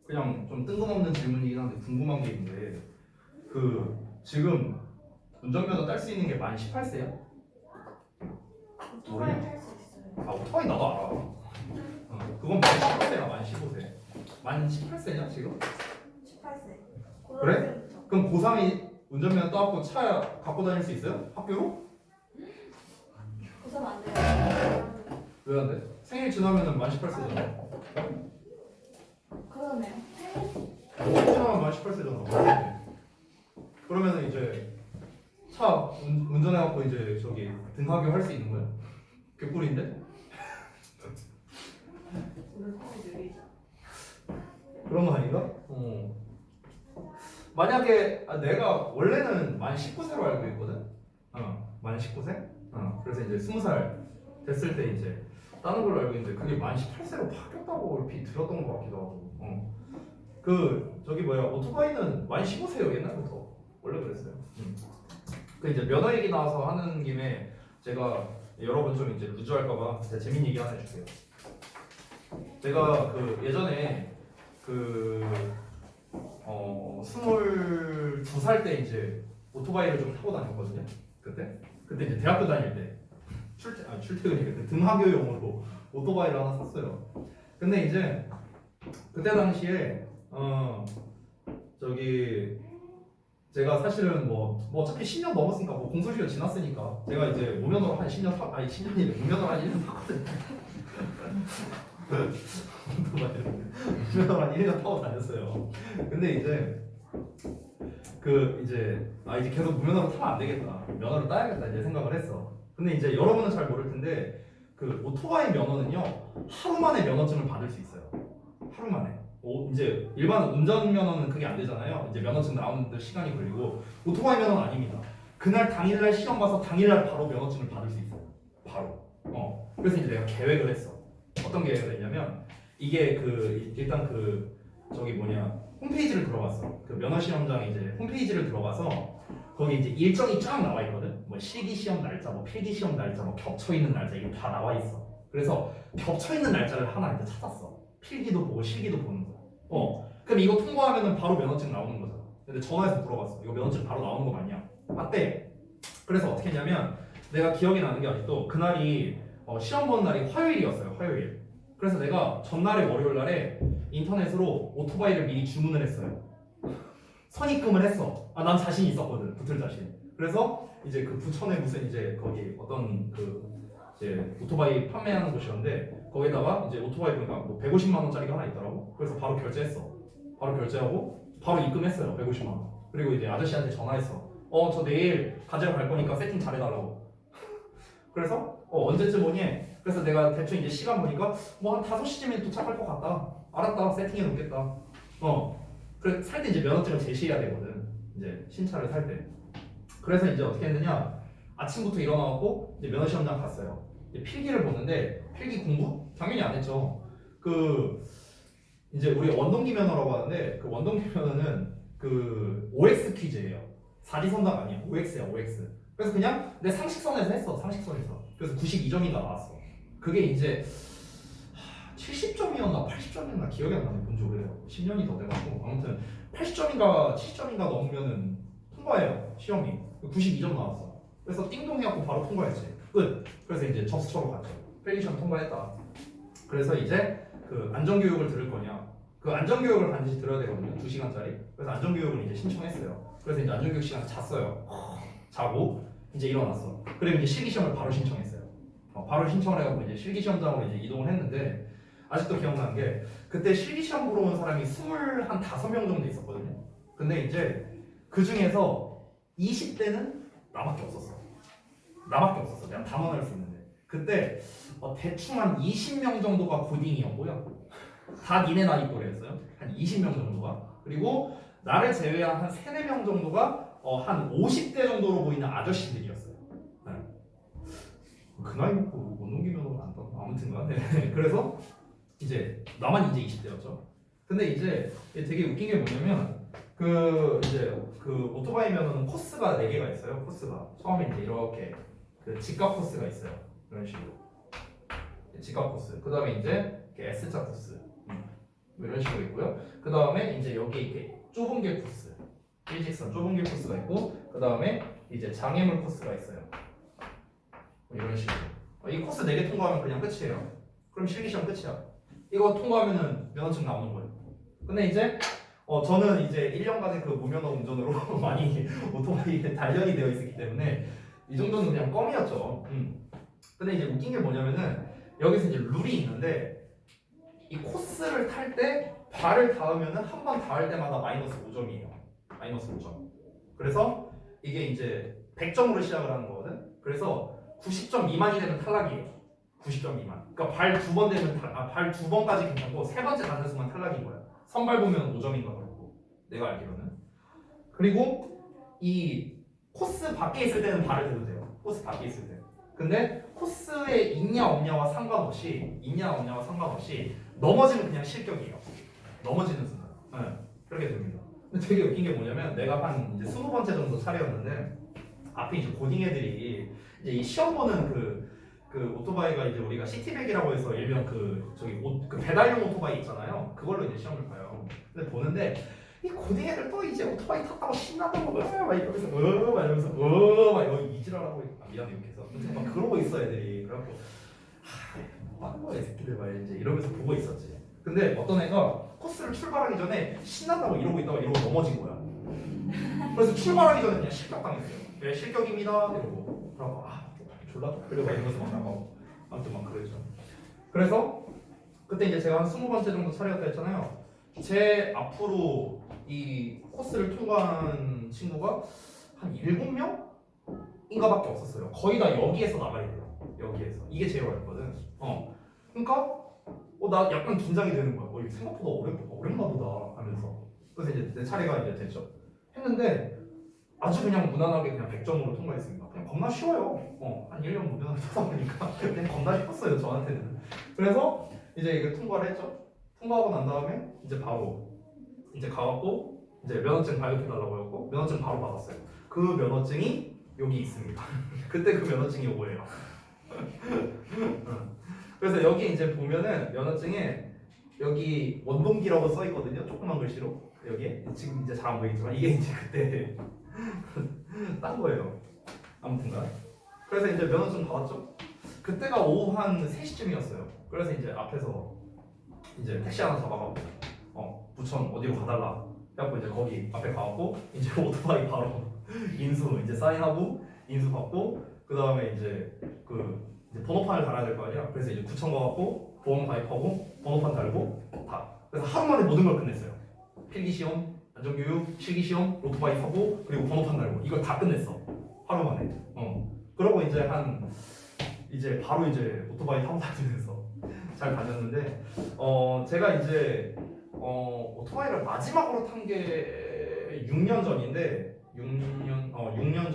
그냥 좀 뜬금없는 질문이긴 한데 궁금한 게 있는데 지금 운전면허 딸 수 있는 게 만 18세야? 오토바이 탈수 있어요. 오토바이 나도 알아. 그건 만 15세야, 만 15세. 만 18세냐 지금? 18세. 그래? 그럼 고3이 운전면허 따갖고 차 갖고 다닐 수 있어요? 학교로? 고삼 안 돼요. 왜 안 돼? 생일 지나면은 만 18세잖아. 그러네요. 생일 지나면 만 18세잖아. 그러면은 이제 차 운전해갖고 이제 저기 등하교 할 수 있는 거야? 개꿀인데? 그런 거 아닌가? 만약에 내가 원래는 만 19세로 알고 있거든? 만 19세? 그래서 이제 20살 됐을 때 이제 다른 걸로 알고 있는데 그게 만 18세로 바뀌었다고 얼핏 들었던 것 같기도 하고 저기 오토바이는 만 15세요 옛날부터 원래 그랬어요. 그 이제 면허 얘기 나와서 하는 김에 제가 여러분 좀 이제 루즈할까봐 제가 재밌는 얘기 하나 해줄게요. 제가 예전에 22살 때 이제 오토바이를 좀 타고 다녔거든요. 그때 이제 대학교 다닐 때 출퇴근이니까 등하교용으로 오토바이를 하나 샀어요. 근데 이제 그때 당시에 제가 사실은 뭐 어차피 10년 넘었으니까 공소시효 지났으니까 제가 이제 무면허로 한 10년 무면허로 한 1년 탔거든요. 무면허로 한 1년 타고 다녔어요. 근데 이제 이제 계속 무면허로 타면 안 되겠다. 면허를 따야겠다 이제 생각을 했어. 근데 이제 여러분은 잘 모를 텐데 오토바이 면허는요 하루 만에 면허증을 받을 수 있어요. 하루 만에. 이제 일반 운전면허는 그게 안 되잖아요. 이제 면허증 나오는데 시간이 걸리고 오토바이 면허는 아닙니다. 그날 당일날 시험 봐서 당일날 바로 면허증을 받을 수 있어요. 바로. 그래서 이제 내가 계획을 했어. 어떤 계획을 했냐면 이게 일단 홈페이지를 들어갔어. 면허 시험장 이제 홈페이지를 들어가서 거기 이제 일정이 쫙 나와 있거든. 실기 시험 날짜, 필기 시험 날짜, 겹쳐 있는 날짜 이게 다 나와 있어. 그래서 겹쳐 있는 날짜를 하나 이제 찾았어. 필기도 보고 실기도 보는 거야. 그럼 이거 통과하면은 바로 면허증 나오는 거잖아. 근데 전화해서 물어봤어. 이거 면허증 바로 나오는 거 맞냐? 맞대. 그래서 어떻게 했냐면 내가 기억이 나는 게 아직도 그날이 시험 보는 날이 화요일이었어요. 화요일. 그래서 내가 전날에 월요일 날에 인터넷으로 오토바이를 미리 주문을 했어요. 선입금을 했어. 난 자신 있었거든. 붙을 자신. 그래서 이제 부천에 무슨 이제 거기 어떤 이제 오토바이 판매하는 곳이었는데 거기다가 이제 오토바이 보니까 150만 원짜리가 하나 있더라고. 그래서 바로 결제했어. 바로 결제하고 바로 입금했어요. 150만 원. 그리고 이제 아저씨한테 전화했어. 저 내일 가지러 갈 거니까 세팅 잘해달라고. 그래서 언제쯤 오니? 그래서 내가 대충 이제 시간 보니까 한 5시쯤에 도착할 것 같다. 알았다. 세팅해 놓겠다. 그래 살 때 이제 면허증을 제시해야 되거든. 이제 신차를 살 때. 그래서 이제 어떻게 했느냐? 아침부터 일어나고 이제 면허 시험장 갔어요. 이제 필기를 보는데 필기 공부 당연히 안 했죠. 이제 우리 원동기 면허라고 하는데 원동기 면허는 OX 퀴즈예요. 사지선답 아니야. OX야 OX. 그래서 그냥 내 상식선에서 했어. 상식선에서. 그래서 92점인가 나왔어. 그게 이제 70점이었나 80점이었나 기억이 안 나네. 본지 오래돼요. 10년이 더 돼가지고 아무튼 80점인가 70점인가 넘으면은 통과해요. 시험이 92점 나왔어. 그래서 띵동 해갖고 바로 통과했지. 끝. 그래서 이제 접수처로 갔죠. 필기시험 통과했다. 그래서 이제 그 안전교육을 들을 거냐? 그 안전교육을 반드시 들어야 되거든요. 2시간짜리. 그래서 안전교육을 이제 신청했어요. 그래서 이제 안전교육 시간 잤어요. 자고 이제 일어났어. 그리고 이제 실기시험을 바로 신청했어요. 바로 신청을 해갖고 이제 실기시험장으로 이제 이동을 했는데 아직도 기억나는 게 그때 실기시험 보러 온 사람이 25명 정도 있었거든요. 근데 이제 그 중에서 20대는 나밖에 없었어. 나밖에 없었어. 내가 담아낼 수 있는데 그때 대충 한 20명 정도가 고딩이었고요. 다 니네 나이 또래였어요. 한 20명 정도가. 그리고 나를 제외한 한 3, 4명 정도가 한 50대 정도로 보이는 아저씨들이었어요. 네. 그 나이 먹고 못 넘기면 안 떴나? 아무튼간. 네. 그래서 이제 나만 이제 20대였죠. 근데 이제 되게 웃긴 게 뭐냐면 그 이제 그 오토바이면은 코스가 4개가 있어요. 코스가 처음에 이제 이렇게 그 직각 코스가 있어요. 이런 식으로 직각 코스. 그 다음에 이제 이렇게 S자 코스. 뭐 이런 식으로 있고요. 그 다음에 이제 여기 이렇게 좁은 길 코스, 일직선 좁은 길 코스가 있고, 그 다음에 이제 장애물 코스가 있어요. 뭐 이런 식으로. 이 코스 4개 통과하면 그냥 끝이에요. 그럼 실기시험 끝이야. 이거 통과하면은 면허증 나오는 거예요. 근데 이제 저는 이제 1년간의 그 무면허 운전으로 많이 오토바이에 단련이 되어 있었기 때문에 이 정도는 그냥 껌이었죠. 근데 이제 웃긴 게 뭐냐면은 여기서 이제 룰이 있는데 이 코스를 탈 때 발을 닿으면은 한 번 닿을 때마다 마이너스 5점이에요. 마이너스 5점. 그래서 이게 이제 100점으로 시작을 하는 거거든. 그래서 90점 미만이 되면 탈락이에요. 90점 미만. 그러니까 발 2번 되면 발 2번까지 괜찮고 3번째 닿는 순간 탈락인 거야. 선발 보면 5점인가 그렇고 내가 알기로는. 그리고 이 코스 밖에 있을 때는 발을 대도 돼요. 코스 밖에 있을 때. 근데 코스에 있냐 없냐와 상관없이 넘어지면 그냥 실격이에요. 넘어지는 순간. 네, 그렇게 됩니다. 근데 되게 웃긴 게 뭐냐면 내가 한 이제 20번째 정도 차례였는데 앞에 이제 고딩 애들이 이제 이 시험 보는 그 오토바이가 이제 우리가 시티백이라고 해서 일명 그 배달용 오토바이 있잖아요. 그걸로 이제 시험을 봐요. 근데 보는데 이 고딩 애들 또 이제 오토바이 탔다고 신나다고 막 이러면서 막 여기 이지랄하고 미안해 욕해서 막 그러고 있어 애들이. 그래갖고 뭐 하는 거야 이 새끼들 막 이제 이러면서 보고 있었지. 근데 어떤 애가 코스를 출발하기 전에 신난다고 이러고 있다가 이러고 넘어진 거야. 그래서 출발하기 전에 그냥 실격당했어요. 네, 실격입니다 이러고. 그러고 졸라 그러고 이러면서 막 나가고 아무튼 막 그러죠. 그래서 그때 이제 제가 한 20번째 정도 차례였다 했잖아요. 제 앞으로 이 코스를 통과한 친구가 한 7명인가 밖에 없었어요. 거의 다 여기에서 나가야 돼요. 여기에서. 이게 제일 어렵거든. 그러니까 나 약간 긴장이 되는 거야. 이게 생각보다 어렵나 보다 하면서. 그래서 이제 내 차례가 이제 됐죠. 했는데 아주 그냥 무난하게 그냥 100점으로 통과했습니다. 그냥 겁나 쉬워요. 한 1년 무면허를 타다 보니까 그냥 겁나 쉬웠어요 저한테는. 그래서 이제 이거 통과를 했죠. 통과하고 난 다음에 이제 바로 이제 가갖고 이제 면허증 발급해달라고 했고 면허증 바로 받았어요. 그 면허증이 여기 있습니다. 그때 그 면허증이 오예요. 그래서 여기 이제 보면은 면허증에 여기 원동기라고 써 있거든요. 조그만 글씨로 여기에 지금 이제 잘 안 보이지만 이게 이제 그때 딴 거예요. 아무튼간 그래서 이제 면허증 받았죠. 그때가 오후 한 3시쯤이었어요. 그래서 이제 앞에서 이제 택시 하나 잡아가고 부천 어디로 가달라 해갖고 이제 거기 앞에 가갖고 이제 오토바이 바로 인수 이제 사인하고 인수 받고 그 다음에 이제 이제 번호판을 달아야 될 거 아니야. 그래서 이제 구청 가갖고 보험 가입하고 번호판 달고 다. 그래서 하루 만에 모든 걸 끝냈어요. 필기시험, 안전교육, 실기시험, 오토바이 타고 그리고 번호판 달고 이걸 다 끝냈어. 하루 만에. 그러고 이제 바로 이제 오토바이 타고 다니면서 잘 다녔는데 제가 이제 오토바이를 마지막으로 탄 게 6년 전인데 6년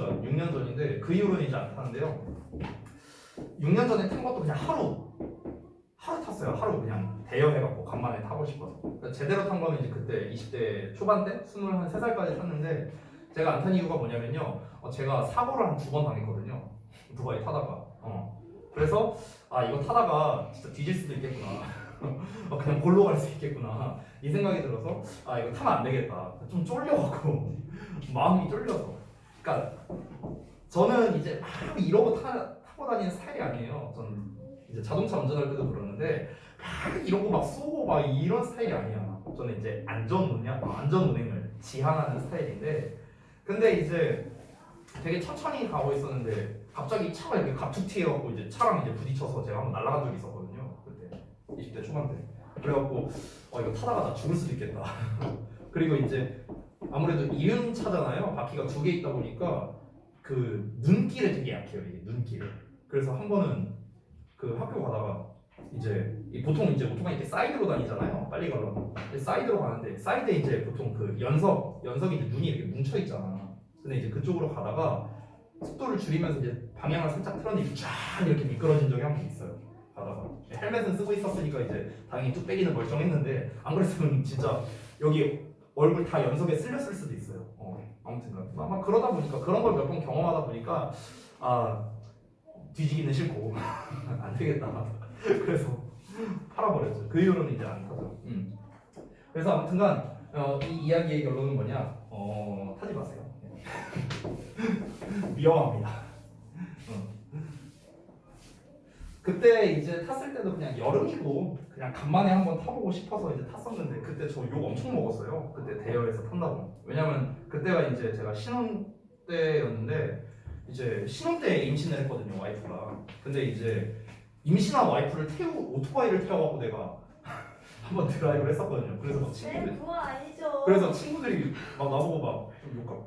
전인데 그 이후로는 이제 안 타는데요. 6년 전에 탄 것도 그냥 하루 탔어요. 하루 그냥 대여해갖고 간만에 타고 싶어서. 그러니까 제대로 탄 거는 이제 그때 20대 초반 때 23살까지 탔는데 제가 안 탄 이유가 뭐냐면요. 제가 사고를 한 2번 당했거든요. 오토바이 타다가. 그래서 이거 타다가 진짜 뒤질 수도 있겠구나. 그냥 골로 갈 수 있겠구나 이 생각이 들어서 아 이거 타면 안 되겠다. 좀 쫄려갖고 마음이 쫄려서. 그러니까 저는 이제 막 이러고 타고 다니는 스타일이 아니에요. 저는 이제 자동차 운전할 때도 그러는데 막 이러고 막 쏘고 막 이런 스타일이 아니야. 저는 이제 안전 운행을 지향하는 스타일인데, 근데 이제 되게 천천히 가고 있었는데 갑자기 차가 이렇게 갑툭 튀어갖고 이제 차랑 이제 부딪혀서 제가 한번 날아간 적이 있었거든요. 그때 20대 초반 때. 그래갖고 이거 타다가 나 죽을 수도 있겠다. 그리고 이제 아무래도 이륜차잖아요. 바퀴가 2개 있다 보니까 그 눈길에 되게 약해요. 이게 눈길에. 그래서 한 번은 그 학교 가다가 이제 보통 이제 오토바이 이렇게 사이드로 다니잖아요. 빨리 가려면. 근데 사이드로 가는데 사이드에 이제 보통 그 연석이 이제 눈이 이렇게 뭉쳐 있잖아. 근데 이제 그쪽으로 가다가 속도를 줄이면서 이제 방향을 살짝 틀었는데 쫙 이렇게 미끄러진 적이 한 번 있어요. 가다가 헬멧은 쓰고 있었으니까 이제 당연히 뚝배기는 멀쩡했는데 안 그랬으면 진짜 여기 얼굴 다 연석에 쓸렸을 수도 있어요. 아무튼 아마 그러다 보니까 그런 걸 몇 번 경험하다 보니까 뒤지기는 싫고 안 되겠다. 그래서 팔아버렸죠. 그 이후로는 이제 안 타죠. 그래서 아무튼간 이 이야기의 결론은 뭐냐? 타지 마세요. 위험합니다. 그때 이제 탔을 때도 그냥 여름이고 그냥 간만에 한번 타보고 싶어서 이제 탔었는데 그때 저 욕 엄청 먹었어요. 그때 대여에서 탄다고. 왜냐면 그때가 이제 제가 신혼 때였는데 이제 신혼 때 임신을 했거든요, 와이프가. 근데 이제 임신한 와이프를 오토바이를 태워갖고 내가 한번 드라이브를 했었거든요. 그래서 막 친구들이 그건 아니죠. 그래서 친구들이 막 나보고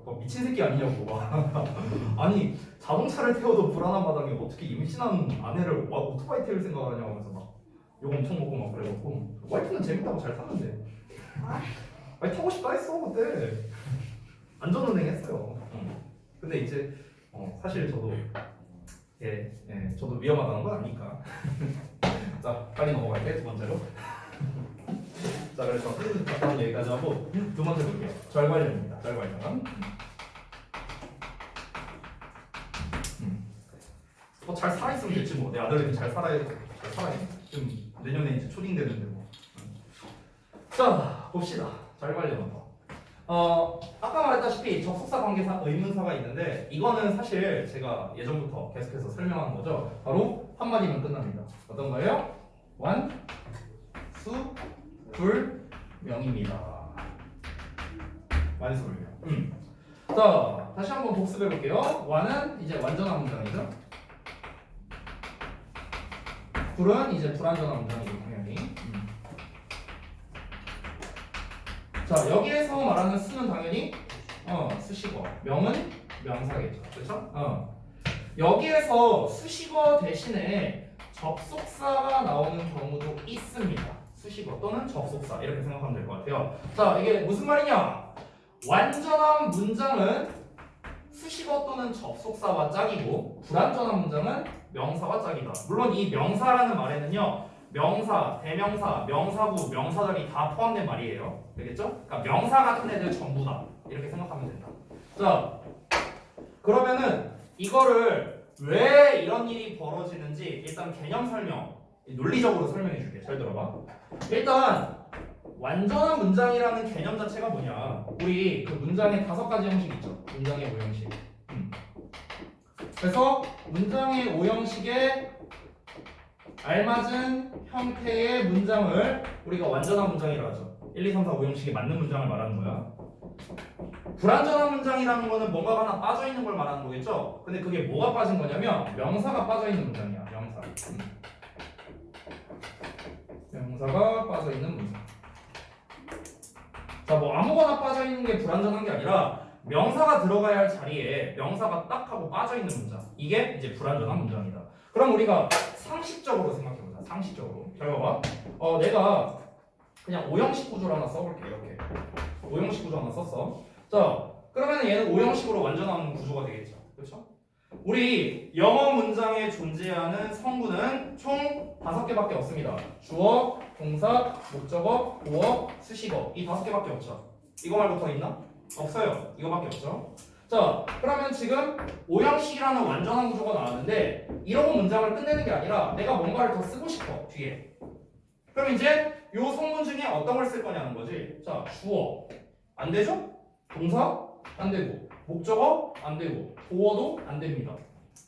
막 미친 새끼 아니냐고 막 아니 자동차를 태워도 불안한 마당에 어떻게 임신한 아내를 오토바이 태울 생각을 하냐고 하면서 막 욕 엄청 먹고 막 그래갖고 와이프는 재밌다고 잘 탔는데 아니 타고 싶다 했어 그때 안전운행 했어요. 근데 이제 사실 저도 저도 위험하다는 건 아니까 자 빨리 넘어갈게 두 번째로. 자 그래서 다음 여기까지 하고 두 번째 볼게요. 절관련입니다. 절관련. 잘 살아있으면 됐지 뭐. 내 아들이 잘 살아야 좀 내년에 이제 초딩 되는데 뭐. 자 봅시다. 절관련. 아까 말했다시피 접속사 관계사 의문사가 있는데 이거는 사실 제가 예전부터 계속해서 설명하는 거죠. 바로 한마디면 끝납니다. 어떤 거예요? 완, 수, 불, 명입니다. 완수불명. 자, 다시 한번 복습해 볼게요. 완은 이제 완전한 문장이죠. 불은 이제 불완전한 문장이고 당연히. 자, 여기에서 말하는 수는 당연히 수식어, 명은 명사겠죠. 그렇죠? 여기에서 수식어 대신에 접속사가 나오는 경우도 있습니다. 수식어 또는 접속사 이렇게 생각하면 될 것 같아요. 자, 이게 무슨 말이냐? 완전한 문장은 수식어 또는 접속사와 짝이고 불완전한 문장은 명사와 짝이다. 물론 이 명사라는 말에는요 명사, 대명사, 명사구, 명사절이 다 포함된 말이에요. 되겠죠? 그러니까 명사 같은 애들 전부다 이렇게 생각하면 된다. 자, 그러면은 이거를 왜 이런 일이 벌어지는지 일단 개념 설명, 논리적으로 설명해 줄게. 잘 들어봐. 일단 완전한 문장이라는 개념 자체가 뭐냐? 우리 그 문장에 5가지 형식 있죠. 문장의 5형식. 그래서 문장의 5형식에 알맞은 형태의 문장을 우리가 완전한 문장이라고 하죠. 1, 2, 3, 4, 5형식에 맞는 문장을 말하는 거야. 불완전한 문장이라는 거는 뭔가가 하나 빠져있는 걸 말하는 거겠죠? 근데 그게 뭐가 빠진 거냐면 명사가 빠져있는 문장이야. 명사. 명사가 빠져있는 문장. 자, 뭐 아무거나 빠져있는 게 불완전한 게 아니라 명사가 들어가야 할 자리에 명사가 딱 하고 빠져있는 문장. 이게 이제 불완전한 문장이다. 그럼 우리가 상식적으로 생각해보자. 상식적으로. 잘 봐봐. 내가 그냥 5형식 구조를 하나 써볼게. 이렇게 5형식 구조 하나 썼어. 자, 그러면 얘는 5형식으로 완전한 구조가 되겠죠. 그렇죠? 우리 영어 문장에 존재하는 성분은 총 5개밖에 없습니다. 주어, 동사, 목적어, 보어, 수식어. 이 5개밖에 없죠. 이거 말고 더 있나? 없어요. 이거밖에 없죠. 자, 그러면 지금 5형식이라는 완전한 구조가 나왔는데 이러고 문장을 끝내는 게 아니라 내가 뭔가를 더 쓰고 싶어 뒤에. 그럼 이제 요 성분 중에 어떤 걸 쓸 거냐는 거지. 자, 주어 안 되죠? 동사 안 되고, 목적어 안 되고, 보어도 안 됩니다.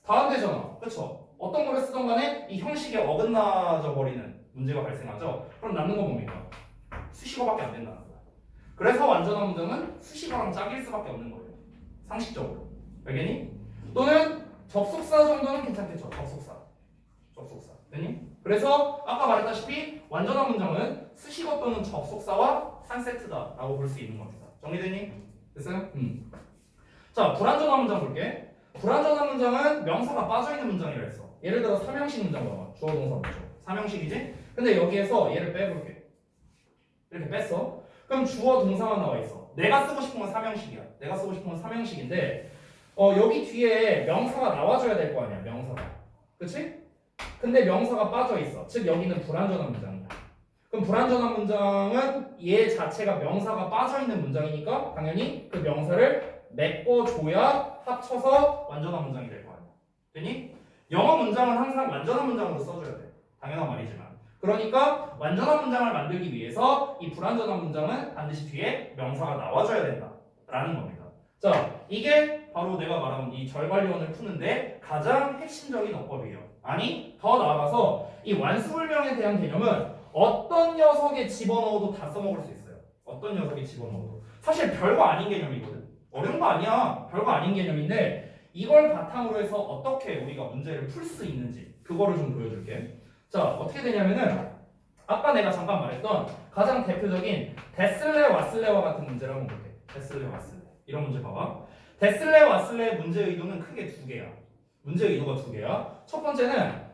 다 안 되잖아. 그렇죠? 어떤 거를 쓰던 간에 이 형식에 어긋나져 버리는 문제가 발생하죠. 그럼 남는 건 뭡니까? 수식어밖에 안 된다는 거야. 그래서 완전한 문장은 수식어랑 짝일 수밖에 없는 거예요. 상식적으로. 알겠니? 또는 접속사 정도는 괜찮겠죠. 접속사. 됐니? 그래서 아까 말했다시피 완전한 문장은 수식어 또는 접속사와 한 세트다라고 볼 수 있는 겁니다. 정리됐니? 됐어요? 자, 불완전한 문장 볼게. 불완전한 문장은 명사가 빠져있는 문장이라 했어. 예를 들어 삼형식 문장 봐봐. 주어 동사 목적. 삼형식이지? 근데 여기에서 얘를 빼볼게. 이렇게 뺐어. 그럼 주어 동사만 나와 있어. 내가 쓰고 싶은 건 삼형식이야. 내가 쓰고 싶은 건 삼형식인데 여기 뒤에 명사가 나와줘야 될 거 아니야. 명사가. 그치? 근데 명사가 빠져 있어. 즉 여기는 불완전한 문장이야. 그럼 불완전한 문장은 얘 자체가 명사가 빠져 있는 문장이니까 당연히 그 명사를 메꿔줘야 합쳐서 완전한 문장이 될 거 아니야. 됐니? 영어 문장은 항상 완전한 문장으로 써줘야 돼. 당연한 말이지만. 그러니까 완전한 문장을 만들기 위해서 이 불완전한 문장은 반드시 뒤에 명사가 나와줘야 된다라는 겁니다. 자, 이게 바로 내가 말한 이 절관리원을 푸는데 가장 핵심적인 어법이에요. 아니, 더 나아가서 이 완수불명에 대한 개념은 어떤 녀석에 집어넣어도 다 써먹을 수 있어요. 어떤 녀석에 집어넣어도. 사실 별거 아닌 개념이거든. 어려운 거 아니야. 별거 아닌 개념인데 이걸 바탕으로 해서 어떻게 우리가 문제를 풀 수 있는지 그거를 좀 보여줄게. 자, 어떻게 되냐면은 아까 내가 잠깐 말했던 가장 대표적인 데슬레 와슬레와 같은 문제를 한번 볼게. 데슬레 와슬레 이런 문제 봐봐. 데슬레 와슬레 문제 의도는 크게 두 개야. 문제 의도가 두 개야. 첫 번째는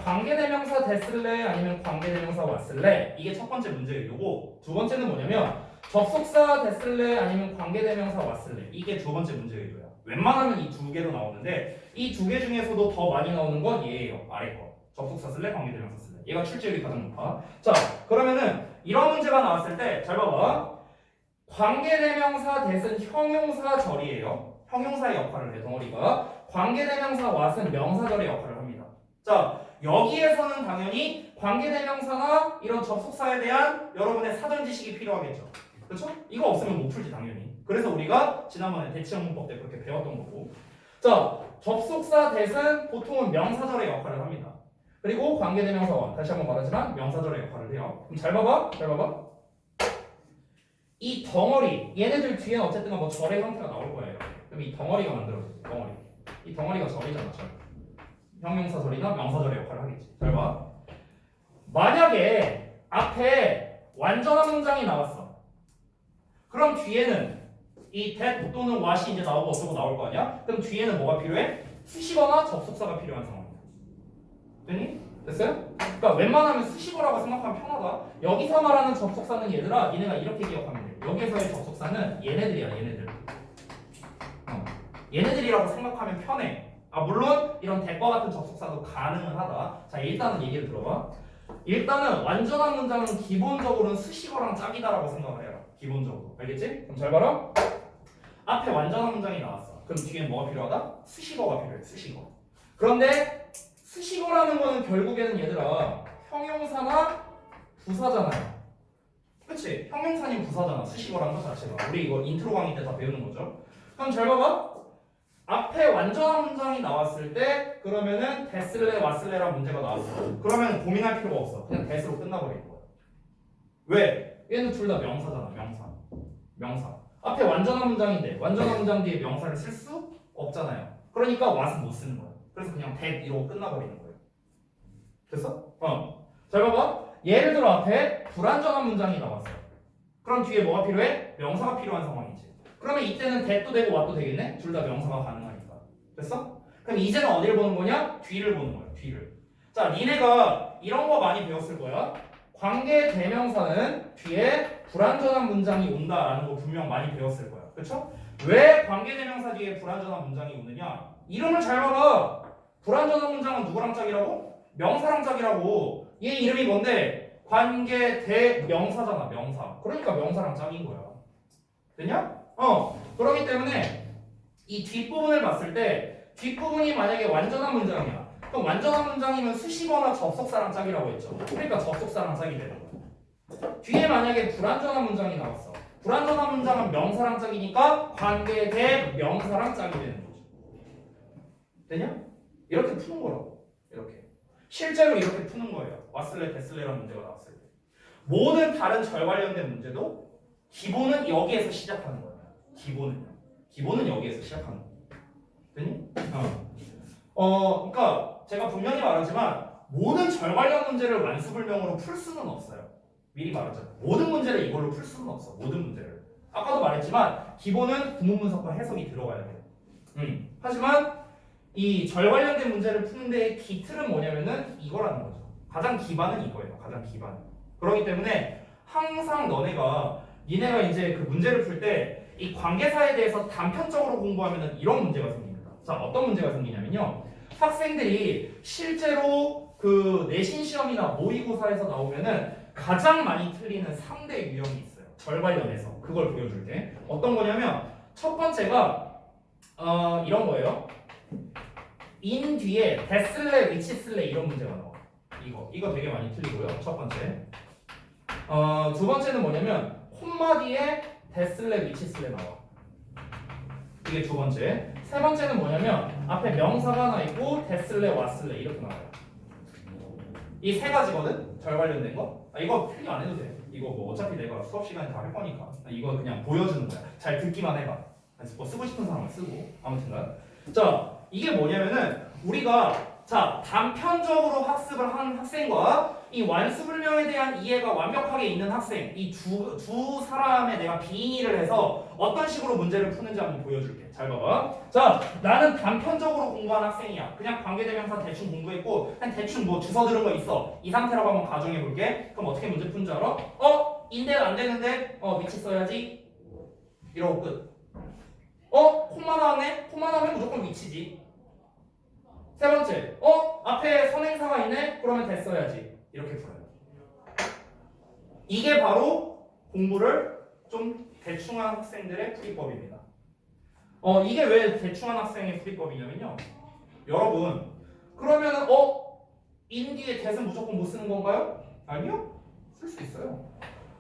관계대명사 데슬레 아니면 관계대명사 와슬레 이게 첫 번째 문제 의도고 두 번째는 뭐냐면 접속사 데슬레 아니면 관계대명사 와슬레 이게 두 번째 문제 의도야. 웬만하면 이 두 개로 나오는데 이 두 개 중에서도 더 많이 나오는 건 얘예요. 아래 거. 접속사 쓸래? 관계대명사 쓸래? 얘가 출제율이 가장 높아. 자, 그러면은 이런 문제가 나왔을 때 잘 봐봐. 관계대명사 대은 형용사 절이에요. 형용사의 역할을 해 덩어리가. 관계대명사 왓은 명사절의 역할을 합니다. 자, 여기에서는 당연히 관계대명사나 이런 접속사에 대한 여러분의 사전 지식이 필요하겠죠. 그렇죠? 이거 없으면 못 풀지 당연히. 그래서 우리가 지난번에 대치형 문법 때 그렇게 배웠던 거고. 자, 접속사 대은 보통은 명사절의 역할을 합니다. 그리고 관계대명사와 다시 한번 말하지만 명사절의 역할을 해요. 그럼 잘 봐봐. 이 덩어리 얘네들 뒤에는 어쨌든 뭐 절의 형태가 나올 거예요. 그럼 이 덩어리가 만들어져요. 덩어리. 이 덩어리가 절이잖아. 절. 형용사절이나 명사절의 역할을 하겠지. 잘 봐. 만약에 앞에 완전한 문장이 나왔어. 그럼 뒤에는 이 that 또는 what이 이제 나오고 어쩌고 나올 거 아니야? 그럼 뒤에는 뭐가 필요해? 수식어나 접속사가 필요한 상황이야. 됐니? 됐어요? 그러니까 웬만하면 수식어라고 생각하면 편하다. 여기서 말하는 접속사는 얘들아, 니네가 이렇게 기억하면 돼. 여기서의 접속사는 얘네들이야, 얘네들. 얘네들이라고 생각하면 편해. 물론 이런 대과 같은 접속사도 가능은 하다. 자, 일단은 얘기를 들어봐. 일단은 완전한 문장은 기본적으로는 수식어랑 짝이다라고 생각을 해라. 기본적으로. 알겠지? 그럼 잘 봐라. 앞에 완전한 문장이 나왔어. 그럼 뒤에 뭐가 필요하다? 수식어가 필요해. 수식어. 그런데 수식어라는 거는 결국에는 얘들아 형용사나 부사잖아요. 그치? 형용사님 부사잖아. 수식어라는 것 자체가. 우리 이거 인트로 강의 때 다 배우는 거죠. 그럼 잘 봐봐. 앞에 완전한 문장이 나왔을 때 그러면은 데슬레 와슬레란 문제가 나왔어. 그러면 고민할 필요가 없어. 그냥 데스로 끝나버리는 거야. 왜? 얘는 둘 다 명사잖아. 명사. 앞에 완전한 문장인데 완전한 문장 뒤에 명사를 쓸 수 없잖아요. 그러니까 what은 못 쓰는 거야. 그래서 그냥 that 이러고 끝나버리는 거예요. 됐어? 잘 봐봐. 예를 들어 앞에 불완전한 문장이 나왔어. 그럼 뒤에 뭐가 필요해? 명사가 필요한 상황이지. 그러면 이때는 that도 되고 what도 되겠네? 둘 다 명사가 가능하니까. 됐어? 그럼 이제는 어디를 보는 거냐? 뒤를 보는 거야. 뒤를. 자, 니네가 이런 거 많이 배웠을 거야. 관계 대명사는 뒤에 불완전한 문장이 온다라는 거 분명 많이 배웠을 거야. 그쵸? 왜 관계 대명사 뒤에 불완전한 문장이 오느냐? 이름을 잘 봐봐. 불완전한 문장은 누구랑 짝이라고? 명사랑 짝이라고. 얘 이름이 뭔데? 관계 대명사잖아. 명사. 그러니까 명사랑 짝인 거야. 됐냐? 그렇기 때문에 이 뒷부분을 봤을 때 뒷부분이 만약에 완전한 문장이야. 그럼 완전한 문장이면 수식어나 접속사랑 짝이라고 했죠. 그러니까 접속사랑 짝이 되는 거야. 뒤에 만약에 불완전한 문장이 나왔어. 불완전한 문장은 명사랑 짝이니까 관계대 명사랑 짝이 되는 거죠. 되냐? 이렇게 푸는 거라고. 이렇게. 실제로 이렇게 푸는 거예요. 왔을래 됐을래라는 문제가 나왔을 때. 모든 다른 절 관련된 문제도 기본은 여기에서 시작하는 거예요. 기본은 여기에서 시작하는 거예요. 되니? 그러니까 제가 분명히 말하지만 모든 절 관련 문제를 완수불명으로 풀 수는 없어요. 미리 말하잖아요. 모든 문제를 이걸로 풀 수는 없어. 모든 문제를. 아까도 말했지만 기본은 구문 분석과 해석이 들어가야 돼요. 하지만 이 절 관련된 문제를 푸는 데의 기틀은 뭐냐면은 이거라는 거죠. 가장 기반은 이거예요. 가장 기반. 그렇기 때문에 항상 니네가 이제 그 문제를 풀 때 이 관계사에 대해서 단편적으로 공부하면은 이런 문제가 생깁니다. 자, 어떤 문제가 생기냐면요. 학생들이 실제로 그 내신 시험이나 모의고사에서 나오면은 가장 많이 틀리는 3대 유형이 있어요. 절 관련해서. 그걸 보여줄게. 어떤 거냐면 첫 번째가 이런 거예요. 인 뒤에 됐을래, 위치쓸래 이런 문제가 나와. 이거 되게 많이 틀리고요. 첫 번째. 두 번째는 뭐냐면 콤마 뒤에 됐을래, 위치쓸래 나와. 이게 두 번째. 세 번째는 뭐냐면 앞에 명사가 하나 있고 됐을래, 왔을래 이렇게 나와요. 이 세 가지거든. 절 관련된 거. 이거 필기 안 해도 돼. 이거 뭐 어차피 내가 수업 시간에 다 할 거니까. 이거 그냥 보여주는 거야. 잘 듣기만 해봐. 뭐 쓰고 싶은 사람은 쓰고. 아무튼간. 자, 이게 뭐냐면은 우리가 단편적으로 학습을 한 학생과 이 완수불명에 대한 이해가 완벽하게 있는 학생, 이 두 사람의 내가 빙의를 해서 어떤 식으로 문제를 푸는지 한번 보여줄게. 잘 봐봐. 자, 나는 단편적으로 공부한 학생이야. 그냥 관계대명사 대충 공부했고 그냥 대충 뭐 주워 들은 거 있어. 이 상태라고 한번 가정해 볼게. 그럼 어떻게 문제 푸는 줄 알아? 인대는 안 되는데 위치 써야지. 이러고 끝. 콤마 나왔네? 콤마 나오면 무조건 위치지. 세 번째, 앞에 선행사가 있네? 그러면 됐어야지. 이렇게 풀어요. 이게 바로 공부를 좀 대충한 학생들의 풀이법입니다. 이게 왜 대충한 학생의 풀이법이냐면요. 여러분, 그러면은 인 뒤에 대은 무조건 못 쓰는 건가요? 아니요. 쓸 수 있어요.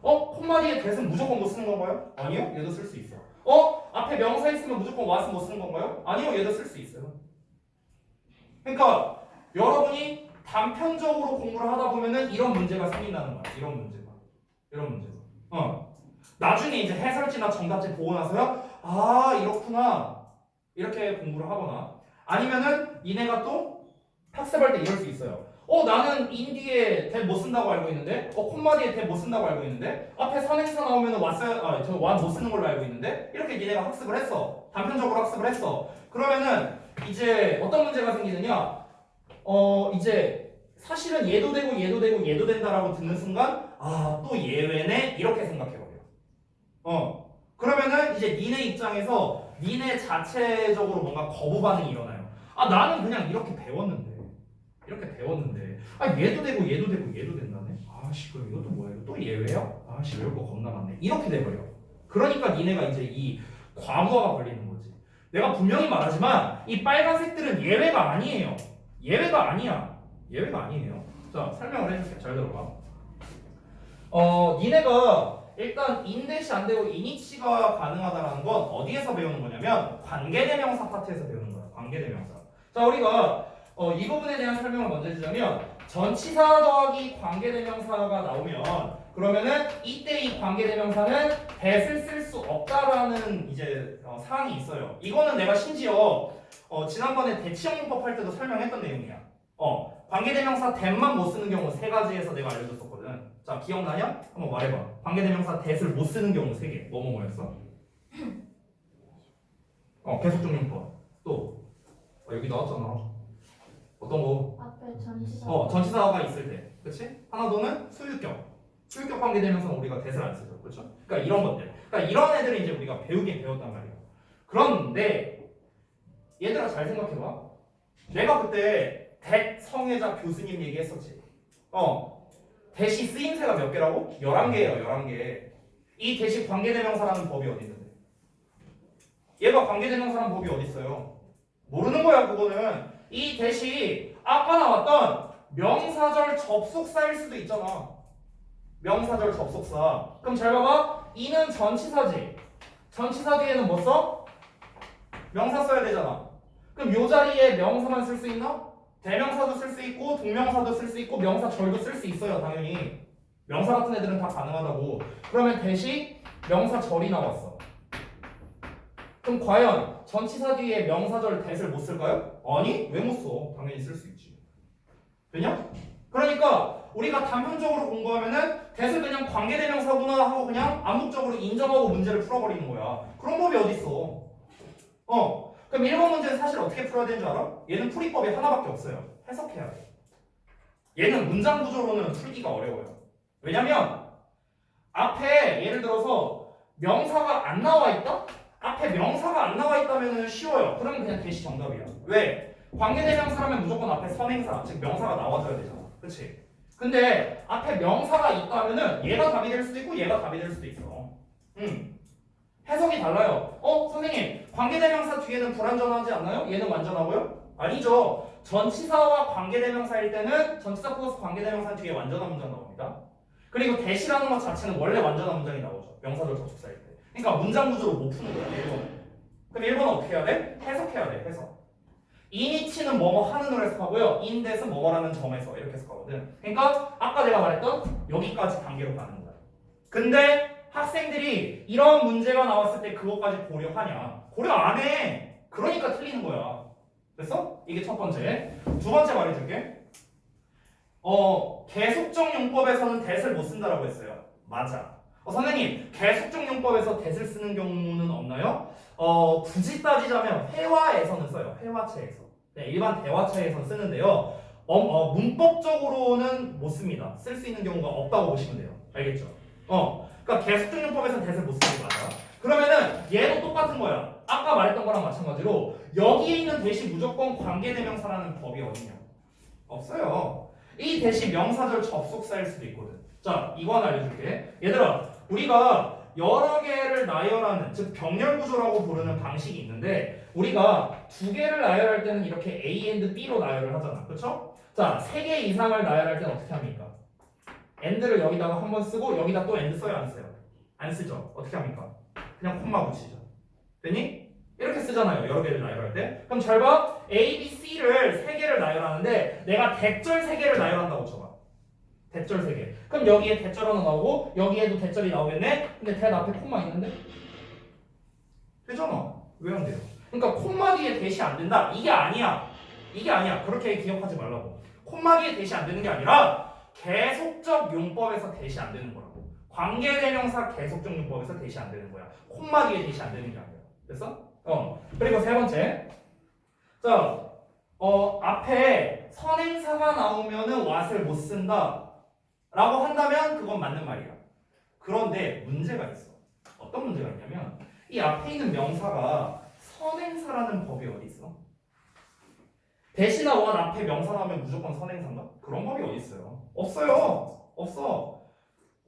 콤마 뒤에 대은 무조건 못 쓰는 건가요? 아니요. 얘도 쓸 수 있어. 앞에 명사 있으면 무조건 what은 못 쓰는 건가요? 아니요. 얘도 쓸 수 있어요. 그러니까 여러분이 단편적으로 공부를 하다 보면은 이런 문제가 생긴다는 거야. 이런 문제가. 나중에 이제 해설지나 정답지 보고 나서요. 아, 이렇구나. 이렇게 공부를 하거나 아니면은 니네가 또 학습할 때 이럴 수 있어요. 나는 인 뒤에 대 못 쓴다고 알고 있는데 콤마 뒤에 대 못 쓴다고 알고 있는데 앞에 선행사 나오면은 what 못 쓰는 걸로 알고 있는데 이렇게 니네가 학습을 했어. 단편적으로 학습을 했어. 그러면은 이제 어떤 문제가 생기느냐? 이제 사실은 얘도 되고 얘도 되고 얘도 된다라고 듣는 순간 또 예외네 이렇게 생각해버려. 그러면은 이제 니네 입장에서 니네 자체적으로 뭔가 거부 반응이 일어나요. 나는 그냥 이렇게 배웠는데 얘도 되고 얘도 되고 얘도 된다네. 그럼 이것도 뭐야? 이거 또 예외야? 외울 거 겁나 많네. 이렇게 돼버려. 그러니까 니네가 이제 이 과부하가 걸리는 거지. 내가 분명히 말하지만 이 빨간색들은 예외가 아니에요. 예외가 아니에요. 자, 설명을 해줄게. 잘 들어봐. 니네가 일단 인대시 안 되고 이니치가 가능하다라는 건 어디에서 배우는 거냐면 관계대명사 파트에서 배우는 거야. 관계대명사. 자, 우리가 이 부분에 대한 설명을 먼저 해주자면 전치사 더하기 관계대명사가 나오면 그러면은 이때 이 관계대명사는 that을 쓸 수 없다라는 이제 사항이 있어요. 이거는 내가 심지어 지난번에 대치형문법 할 때도 설명했던 내용이야. 관계대명사 that만 못 쓰는 경우 3가지에서 내가 알려줬었거든. 자, 기억나냐? 한번 말해봐. 관계대명사 that을 못 쓰는 경우 3개. 뭐였어? 계속적용법. 또 여기 나왔잖아. 어떤 거? 앞에 전치사. 전치사가 있을 때, 그렇지? 하나 더는 수유격 관계대명사는 우리가 that을 안 쓰죠, 그렇죠? 그러니까 이런 것들. 그러니까 이런 애들을 이제 우리가 배웠단 말이에요. 그런데 얘들아 잘 생각해봐. 내가 그때 that 성애자 교수님 얘기했었지. that이 쓰임새가 몇 개라고? 11개예요, 11개. 이 that이 관계대명사라는 법이 어디 있는데? 얘가 관계대명사라는 법이 어디 있어요? 모르는 거야, 그거는. 이 that이 아까 나왔던 명사절 접속사일 수도 있잖아. 명사절 접속사. 그럼 잘 봐봐. 이는 전치사지. 전치사 뒤에는 뭐 써? 명사 써야 되잖아. 그럼 요 자리에 명사만 쓸 수 있나? 대명사도 쓸 수 있고 동명사도 쓸 수 있고 명사절도 쓸 수 있어요. 당연히. 명사 같은 애들은 다 가능하다고. 그러면 대시 명사절이 나왔어. 그럼 과연 전치사 뒤에 명사절 대를 못 쓸까요? 아니, 왜 못 써? 당연히 쓸 수 있지. 되냐? 그러니까 우리가 단편적으로 공부하면은 대을 그냥 관계대명사구나 하고 그냥 암묵적으로 인정하고 문제를 풀어버리는 거야. 그런 법이 어딨어? 그럼 1번 문제는 사실 어떻게 풀어야 되는 줄 알아? 얘는 풀이법이 하나밖에 없어요. 해석해야 돼. 얘는 문장 구조로는 풀기가 어려워요. 왜냐면 앞에 예를 들어서 명사가 안 나와 있다? 앞에 명사가 안 나와 있다면 쉬워요. 그러면 그냥 대시 정답이야. 왜? 관계대명사라면 무조건 앞에 선행사, 즉 명사가 나와줘야 되잖아. 그치? 근데 앞에 명사가 있다면은 얘가 답이 될 수도 있고 얘가 답이 될 수도 있어. 해석이 달라요. 선생님, 관계대명사 뒤에는 불완전하지 않나요? 얘는 완전하고요? 아니죠. 전치사와 관계대명사일 때는 전치사 플러스 관계대명사 뒤에 완전한 문장 나옵니다. 그리고 대시라는 것 자체는 원래 완전한 문장이 나오죠. 명사절 접속사일 때. 그러니까 문장 구조로 못 푸는 거야. 1번은. 그럼 1번은 어떻게 해야 돼? 해석해야 돼. 해석. 이니치는 뭐뭐 하는으로 해석하고요. 인댓은 뭐뭐라는 점에서 이렇게 해석하거든. 그러니까 아까 내가 말했던 여기까지 단계로 가는 거야. 근데 학생들이 이런 문제가 나왔을 때 그것까지 고려하냐? 고려 안 해. 그러니까 틀리는 거야. 됐어? 이게 첫 번째. 두 번째 말해줄게. 계속적 용법에서는 that을 못 쓴다라고 했어요. 맞아. 선생님, 계속적 용법에서 that을 쓰는 경우는 없나요? 굳이 따지자면 회화에서는 써요. 회화체에서. 네, 일반 대화체에서 쓰는데요. 문법적으로는 못 씁니다. 쓸 수 있는 경우가 없다고 보시면 돼요. 알겠죠? 그러니까 계속적 용법에서 that을 못 쓰는 게 맞아. 그러면은 얘도 똑같은 거야. 아까 말했던 거랑 마찬가지로 여기에 있는 that이 무조건 관계대명사라는 법이 어디냐? 없어요. 이 that이 명사절 접속사일 수도 있거든. 자, 이거 하나 알려줄게. 얘들아, 우리가 여러 개를 나열하는, 즉 병렬구조라고 부르는 방식이 있는데 우리가 두 개를 나열할 때는 이렇게 A and B로 나열을 하잖아. 그렇죠? 자, 세 개 이상을 나열할 때는 어떻게 합니까? and를 여기다가 한번 쓰고 여기다 또 and 써요, 안 써요? 안 쓰죠. 어떻게 합니까? 그냥 콤마 붙이죠. 됐니? 이렇게 쓰잖아요. 여러 개를 나열할 때. 그럼 잘 봐. A, B, C를 세 개를 나열하는데 내가 대절 세 개를 나열한다고 쳐봐. 대절 3개. 그럼 여기에 대절 하나 나오고 여기에도 대절이 나오겠네? 근데 대 앞에 콤마 있는데? 되잖아. 왜 안 돼요? 그러니까 콤마 뒤에 대시 안 된다. 이게 아니야. 이게 아니야. 그렇게 기억하지 말라고. 콤마 뒤에 대시 안 되는 게 아니라 계속적 용법에서 대시 안 되는 거라고. 관계대명사 계속적 용법에서 대시 안 되는 거야. 콤마 뒤에 대시 안 되는 게 아니야. 됐어? 그리고 세 번째. 자, 앞에 선행사가 나오면은 what을 못 쓴다. 라고 한다면 그건 맞는 말이야. 그런데 문제가 있어. 어떤 문제가 있냐면 이 앞에 있는 명사가 선행사라는 법이 어디 있어? 대신나 원 앞에 명사 나오면 무조건 선행사인가? 그런 법이 어디 있어요? 없어요. 없어.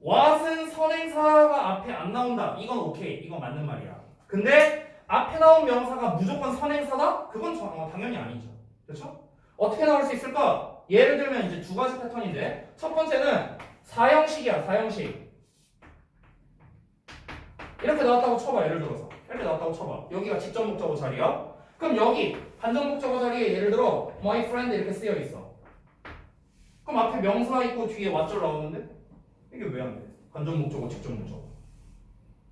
what은 선행사가 앞에 안 나온다. 이건 오케이. 이건 맞는 말이야. 근데 앞에 나온 명사가 무조건 선행사다? 그건 당연히 아니죠. 그렇죠? 어떻게 나올 수 있을까? 예를 들면 이제 두 가지 패턴인데 첫 번째는 사형식이야. 사형식. 이렇게 나왔다고 쳐봐. 예를 들어서 이렇게 나왔다고 쳐봐. 여기가 직접 목적어 자리야. 그럼 여기 반전 목적어 자리에 예를 들어 my friend 이렇게 쓰여 있어. 그럼 앞에 명사 있고 뒤에 왓절 나오는데 이게 왜 안 돼? 반전 목적어 직접 목적어.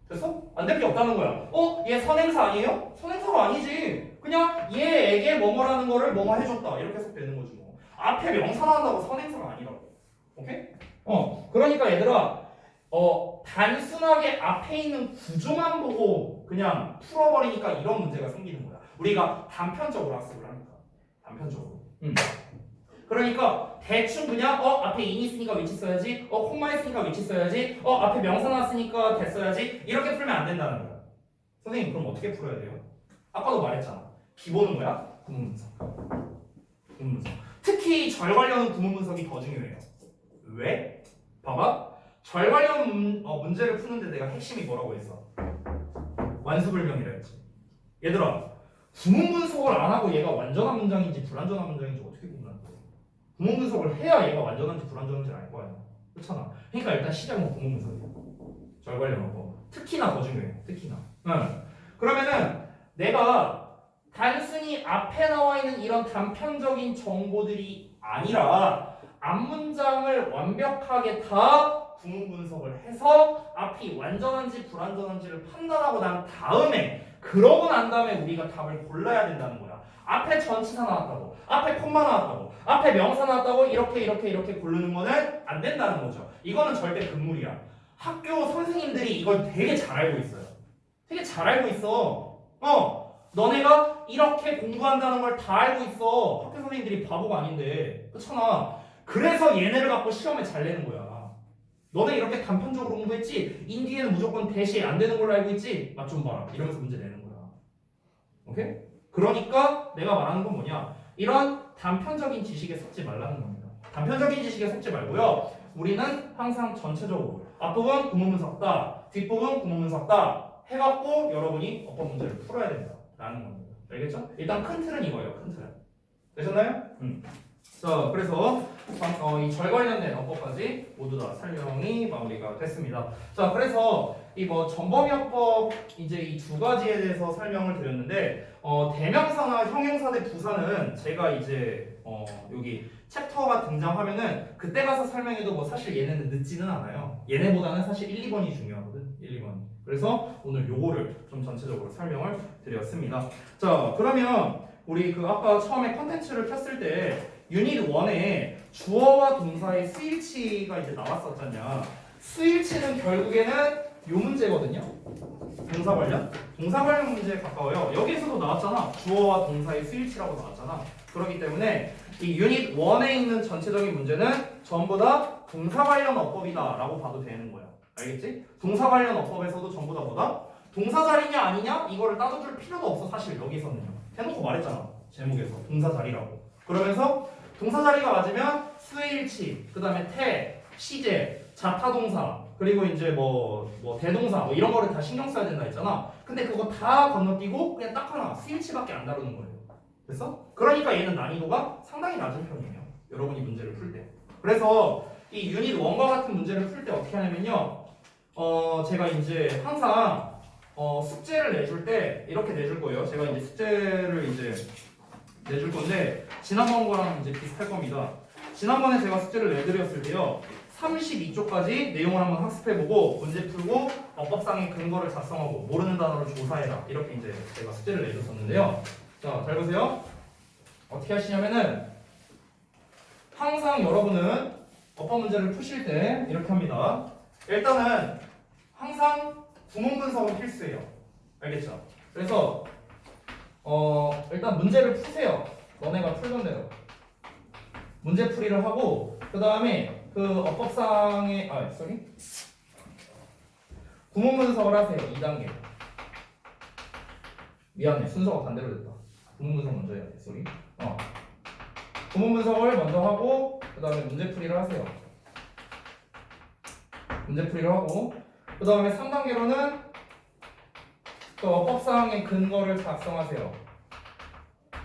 됐어? 안 될 게 없다는 거야. 얘 선행사 아니에요? 선행사가 아니지. 그냥 얘에게 뭐뭐라는 거를 뭐뭐 해줬다. 이렇게 해석되는 거지 뭐. 앞에 명사 나온다고 선행사가 아니라고. 오케이? 그러니까 얘들아, 단순하게 앞에 있는 구조만 보고 그냥 풀어버리니까 이런 문제가 생기는 거야. 우리가 단편적으로 학습을 하니까. 단편적으로. 그러니까 대충 그냥 앞에 인 있으니까 위치 써야지, 콤마 있으니까 위치 써야지, 앞에 명사 나왔으니까 대 써야지 이렇게 풀면 안 된다는 거야. 선생님 그럼 어떻게 풀어야 돼요? 아까도 말했잖아. 기본은 뭐야? 구문분석. 구문분석. 특히 절 관련 구문분석이 더 중요해요. 왜? 봐봐. 절 관련 문제를 푸는데 내가 핵심이 뭐라고 했어? 완수불명이라 했지. 얘들아, 구문분석을 안 하고 얘가 완전한 문장인지 불완전한 문장인지 어떻게 구분하는 거야? 구문 분석을 해야 얘가 완전한지 불완전한지를 알 거야. 그렇잖아. 그러니까 일단 시작은 구문 분석이야. 절관련어법. 특히나 더 중요해. 특히나. 응. 그러면은 내가 단순히 앞에 나와 있는 이런 단편적인 정보들이 아니라 앞 문장을 완벽하게 다 구문 분석을 해서 앞이 완전한지 불완전한지를 판단하고 난 다음에 그러고 난 다음에 우리가 답을 골라야 된다는 거야. 앞에 전치사 나왔다고, 앞에 콤마 나왔다고, 앞에 명사 나왔다고 이렇게 고르는 거는 안 된다는 거죠. 이거는 절대 금물이야. 학교 선생님들이 이걸 되게 잘 알고 있어요. 되게 잘 알고 있어. 너네가 이렇게 공부한다는 걸 다 알고 있어. 학교 선생님들이 바보가 아닌데. 그렇잖아. 그래서 얘네를 갖고 시험에 잘 내는 거야. 너네 이렇게 단편적으로 공부했지? 인디에는 무조건 대시 안 되는 걸로 알고 있지? 맛 좀 봐라. 이러면서 문제 내는 거야. 오케이? 그러니까 내가 말하는 건 뭐냐? 이런 단편적인 지식에 속지 말라는 겁니다. 단편적인 지식에 속지 말고요. 우리는 항상 전체적으로 앞부분 구문 분석다, 뒷부분 구문 분석다 해갖고 여러분이 어떤 문제를 풀어야 된다라는 겁니다. 알겠죠? 일단 큰 틀은 이거예요. 큰 틀은. 되셨나요? 자, 그래서 이 절 관련된 어법까지 모두 다 설명이 마무리가 됐습니다. 자, 그래서 이 뭐 전범위어법 이제 이 두 가지에 대해서 설명을 드렸는데 대명사나 형용사 대 부사는 제가 이제 여기 챕터가 등장하면은 그때 가서 설명해도 뭐 사실 얘네는 늦지는 않아요. 얘네보다는 사실 1, 2번이 중요하거든. 1, 2번. 그래서 오늘 요거를 좀 전체적으로 설명을 드렸습니다. 자, 그러면 우리 그 아까 처음에 컨텐츠를 켰을 때 유닛 1에 주어와 동사의 수일치가 이제 나왔었잖냐. 수일치는 결국에는 요 문제거든요. 동사 관련 문제에 가까워요. 여기에서도 나왔잖아. 주어와 동사의 수일치라고 나왔잖아. 그렇기 때문에 이 유닛 1에 있는 전체적인 문제는 전부 다 동사 관련 어법이다 라고 봐도 되는 거야. 알겠지? 동사 관련 어법에서도 전부 다 뭐다? 동사 자리냐 아니냐? 이거를 따져줄 필요도 없어. 사실 여기서는요. 해놓고 말했잖아. 제목에서 동사 자리라고. 그러면서 동사 자리가 맞으면 수의 일치, 그 다음에 태, 시제, 자타동사, 그리고 이제 뭐 대동사 뭐 이런 거를 다 신경 써야 된다 했잖아. 근데 그거 다 건너뛰고 그냥 딱 하나 수일치밖에 안 다루는 거예요. 됐어? 그러니까 얘는 난이도가 상당히 낮은 편이에요. 여러분이 문제를 풀 때. 그래서 이 유닛 1과 같은 문제를 풀 때 어떻게 하냐면요. 제가 이제 항상 숙제를 내줄 때 이렇게 내줄 거예요. 제가 이제 숙제를 이제 내줄 건데 지난번 거랑 이제 비슷할 겁니다. 지난번에 제가 숙제를 내드렸을 때요. 32쪽까지 내용을 한번 학습해보고 문제 풀고 어법상의 근거를 작성하고 모르는 단어를 조사해라. 이렇게 이제 제가 숙제를 내줬었는데요. 자, 잘 보세요. 어떻게 하시냐면은 항상 여러분은 어법 문제를 푸실 때 이렇게 합니다. 일단은 항상 구문 분석은 필수예요. 알겠죠? 그래서 일단 문제를 푸세요. 너네가 풀던 대로 문제 풀이를 하고 그 다음에 그 어법상의 구문 분석을 하세요. 2단계. 미안해, 순서가 반대로 됐다. 구문 분석 먼저 해야 돼. 쏘리. 구문 분석을 먼저 하고 그 다음에 문제 풀이를 하세요. 문제 풀이를 하고 그 다음에 3단계로는 그 어법상의 근거를 작성하세요.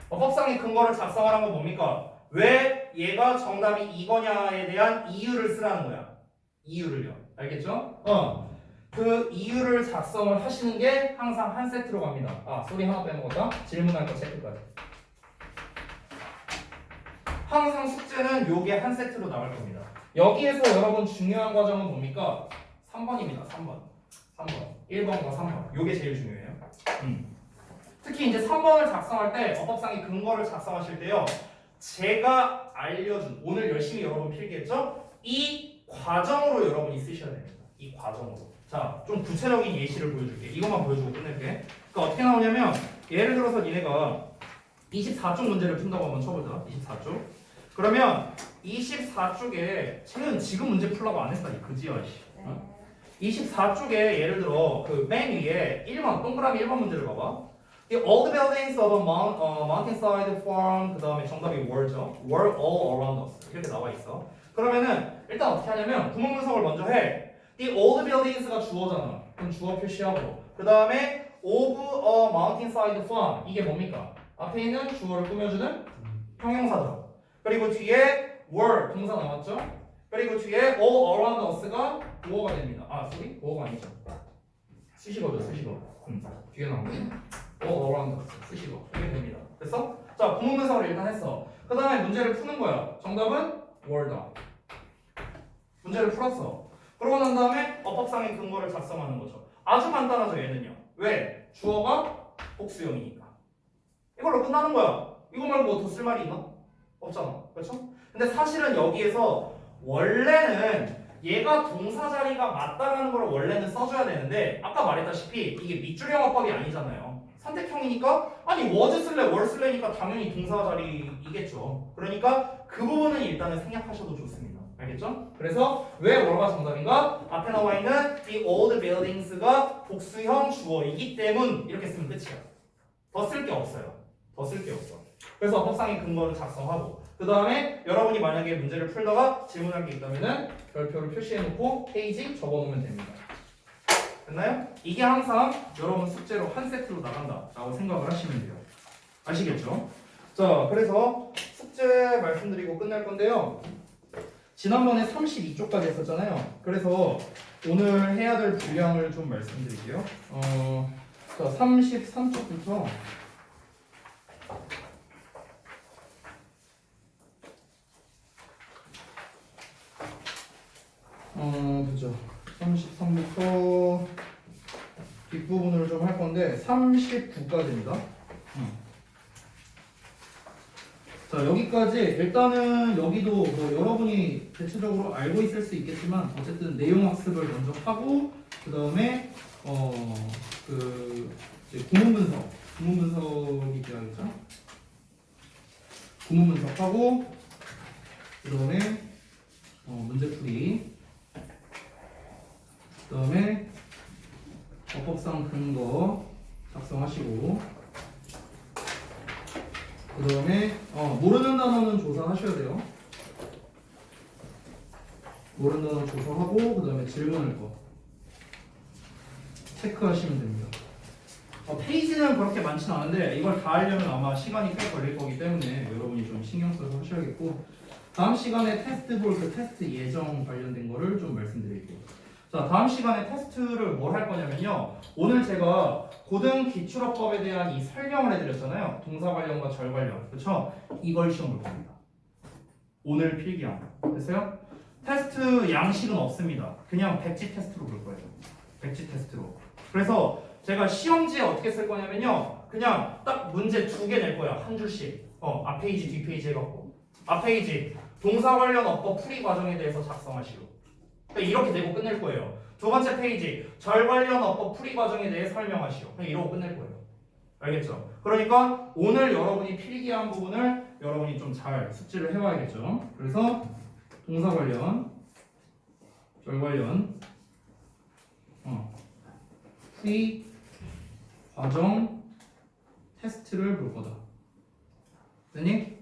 어법상의 근거를 작성하라는 건 뭡니까? 왜 얘가 정답이 이거냐에 대한 이유를 쓰라는 거야. 이유를요. 알겠죠? 그 이유를 작성을 하시는 게 항상 한 세트로 갑니다. 소리 하나 빼먹었다. 질문할 거 체크까지. 항상 숙제는 요게 한 세트로 나갈 겁니다. 여기에서 여러분 중요한 과정은 뭡니까? 3번입니다. 3번. 1번과 3번. 요게 제일 중요해요. 특히 이제 3번을 작성할 때 어법상의 근거를 작성하실 때요. 제가 알려준 오늘 열심히 여러분 필기했죠? 이 과정으로 여러분이 쓰셔야 됩니다. 이 과정으로. 자, 좀 구체적인 예시를 보여줄게. 이것만 보여주고 끝낼게. 그러니까 어떻게 나오냐면 예를 들어서 니네가 24쪽 문제를 푼다고 한번 쳐보자. 24쪽. 그러면 24쪽에 쟤는 지금 문제 풀라고 안 했다. 이 그지야. 24쪽에 예를 들어 그 맨 위에 1번 동그라미 1번 문제를 봐봐. All the buildings of a mountainside farm 그 다음에 정답이 were죠. were all around us 이렇게 나와 있어. 그러면은 일단 어떻게 하냐면 구문 분석을 먼저 해. The all the buildings가 주어잖아. 그럼 주어 표시하고 그 다음에 of a mountainside farm 이게 뭡니까? 앞에 있는 주어를 꾸며주는 형용사죠. 그리고 뒤에 were 동사 나왔죠? 그리고 뒤에 all around us가 보어가 됩니다. 아, sorry? 보어가 아니죠. 수식어죠, 수식어. 뒤에 나오네. all around us, 수식어. 이게 됩니다. 됐어? 자, 부문분석을 일단 했어. 그 다음에 문제를 푸는 거야. 정답은 were다. 문제를 풀었어. 그러고 난 다음에 어법상의 근거를 작성하는 거죠. 아주 간단하죠, 얘는요. 왜? 주어가 복수형이니까. 이걸로 끝나는 거야. 이거 말고 뭐 더 쓸 말이 있나? 없잖아. 그렇죠? 근데 사실은 여기에서 원래는 얘가 동사 자리가 맞다라는 걸 원래는 써줘야 되는데 아까 말했다시피 이게 밑줄 영어법이 아니잖아요. 선택형이니까 아니 was 쓸래 were 쓸래니까 당연히 동사 자리이겠죠. 그러니까 그 부분은 일단은 생략하셔도 좋습니다. 알겠죠? 그래서 왜 were가 정답인가? 앞에 나와 있는 이 old buildings가 복수형 주어이기 때문 이렇게 쓰면 끝이야. 더 쓸 게 없어요. 더 쓸 게 없어. 그래서 법상의 근거를 작성하고 그 다음에 여러분이 만약에 문제를 풀다가 질문할 게 있다면은 별표를 표시해놓고 페이지 적어놓으면 됩니다. 됐나요? 이게 항상 여러분 숙제로 한 세트로 나간다라고 생각을 하시면 돼요. 아시겠죠? 자, 그래서 숙제 말씀드리고 끝날 건데요. 지난번에 32쪽까지 했었잖아요. 그래서 오늘 해야 될 분량을 좀 말씀드릴게요. 자, 33쪽부터 그죠. 33부터 뒷부분을 좀 할 건데 39까지입니다. 자, 여기까지 일단은 여기도 뭐 여러분이 대체적으로 알고 있을 수 있겠지만 어쨌든 내용 학습을 먼저 하고 그 다음에 이제 구문 분석이 돼야겠죠. 구문 분석하고 그 다음에 문제풀이 그 다음에 어법상 근거 작성하시고 그 다음에 모르는 단어는 조사하셔야 돼요. 모르는 단어 조사하고 그 다음에 질문할 거 체크하시면 됩니다. 페이지는 그렇게 많지는 않은데 이걸 다 하려면 아마 시간이 꽤 걸릴 거기 때문에 여러분이 좀 신경 써서 하셔야겠고 다음 시간에 테스트 볼 그 테스트 예정 관련된 거를 좀 말씀드릴게요. 자, 다음 시간에 테스트를 뭘 할 거냐면요. 오늘 제가 고등 기출어법에 대한 이 설명을 해드렸잖아요. 동사 관련과 절 관련. 그렇죠? 이걸 시험 볼 겁니다. 오늘 필기한. 됐어요? 테스트 양식은 없습니다. 그냥 백지 테스트로 볼 거예요. 백지 테스트로. 그래서 제가 시험지에 어떻게 쓸 거냐면요. 그냥 딱 문제 2개 낼 거야. 한 줄씩. 앞 페이지, 뒷 페이지 해갖고. 앞 페이지 동사 관련 어법 풀이 과정에 대해서 작성하시고. 이렇게 내고 끝낼 거예요. 두 번째 페이지 절 관련 어법 풀이 과정에 대해 설명하시오. 그냥 이러고 끝낼 거예요. 알겠죠? 그러니까 오늘 여러분이 필기한 부분을 여러분이 좀 잘 숙지를 해와야겠죠. 그래서 동사 관련, 절 관련, 풀이 과정 테스트를 볼 거다. 됐니?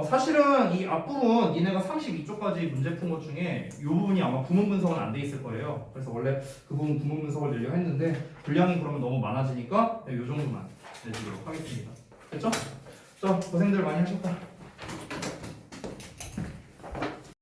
사실은 이 앞부분 니네가 32쪽까지 문제 푼 것 중에 이 부분이 아마 구문 분석은 안 돼 있을 거예요. 그래서 원래 그 부분 구문 분석을 내려 했는데 분량이 그러면 너무 많아지니까 이 정도만 내주도록 하겠습니다. 됐죠? 자, 고생들 많이 하셨다.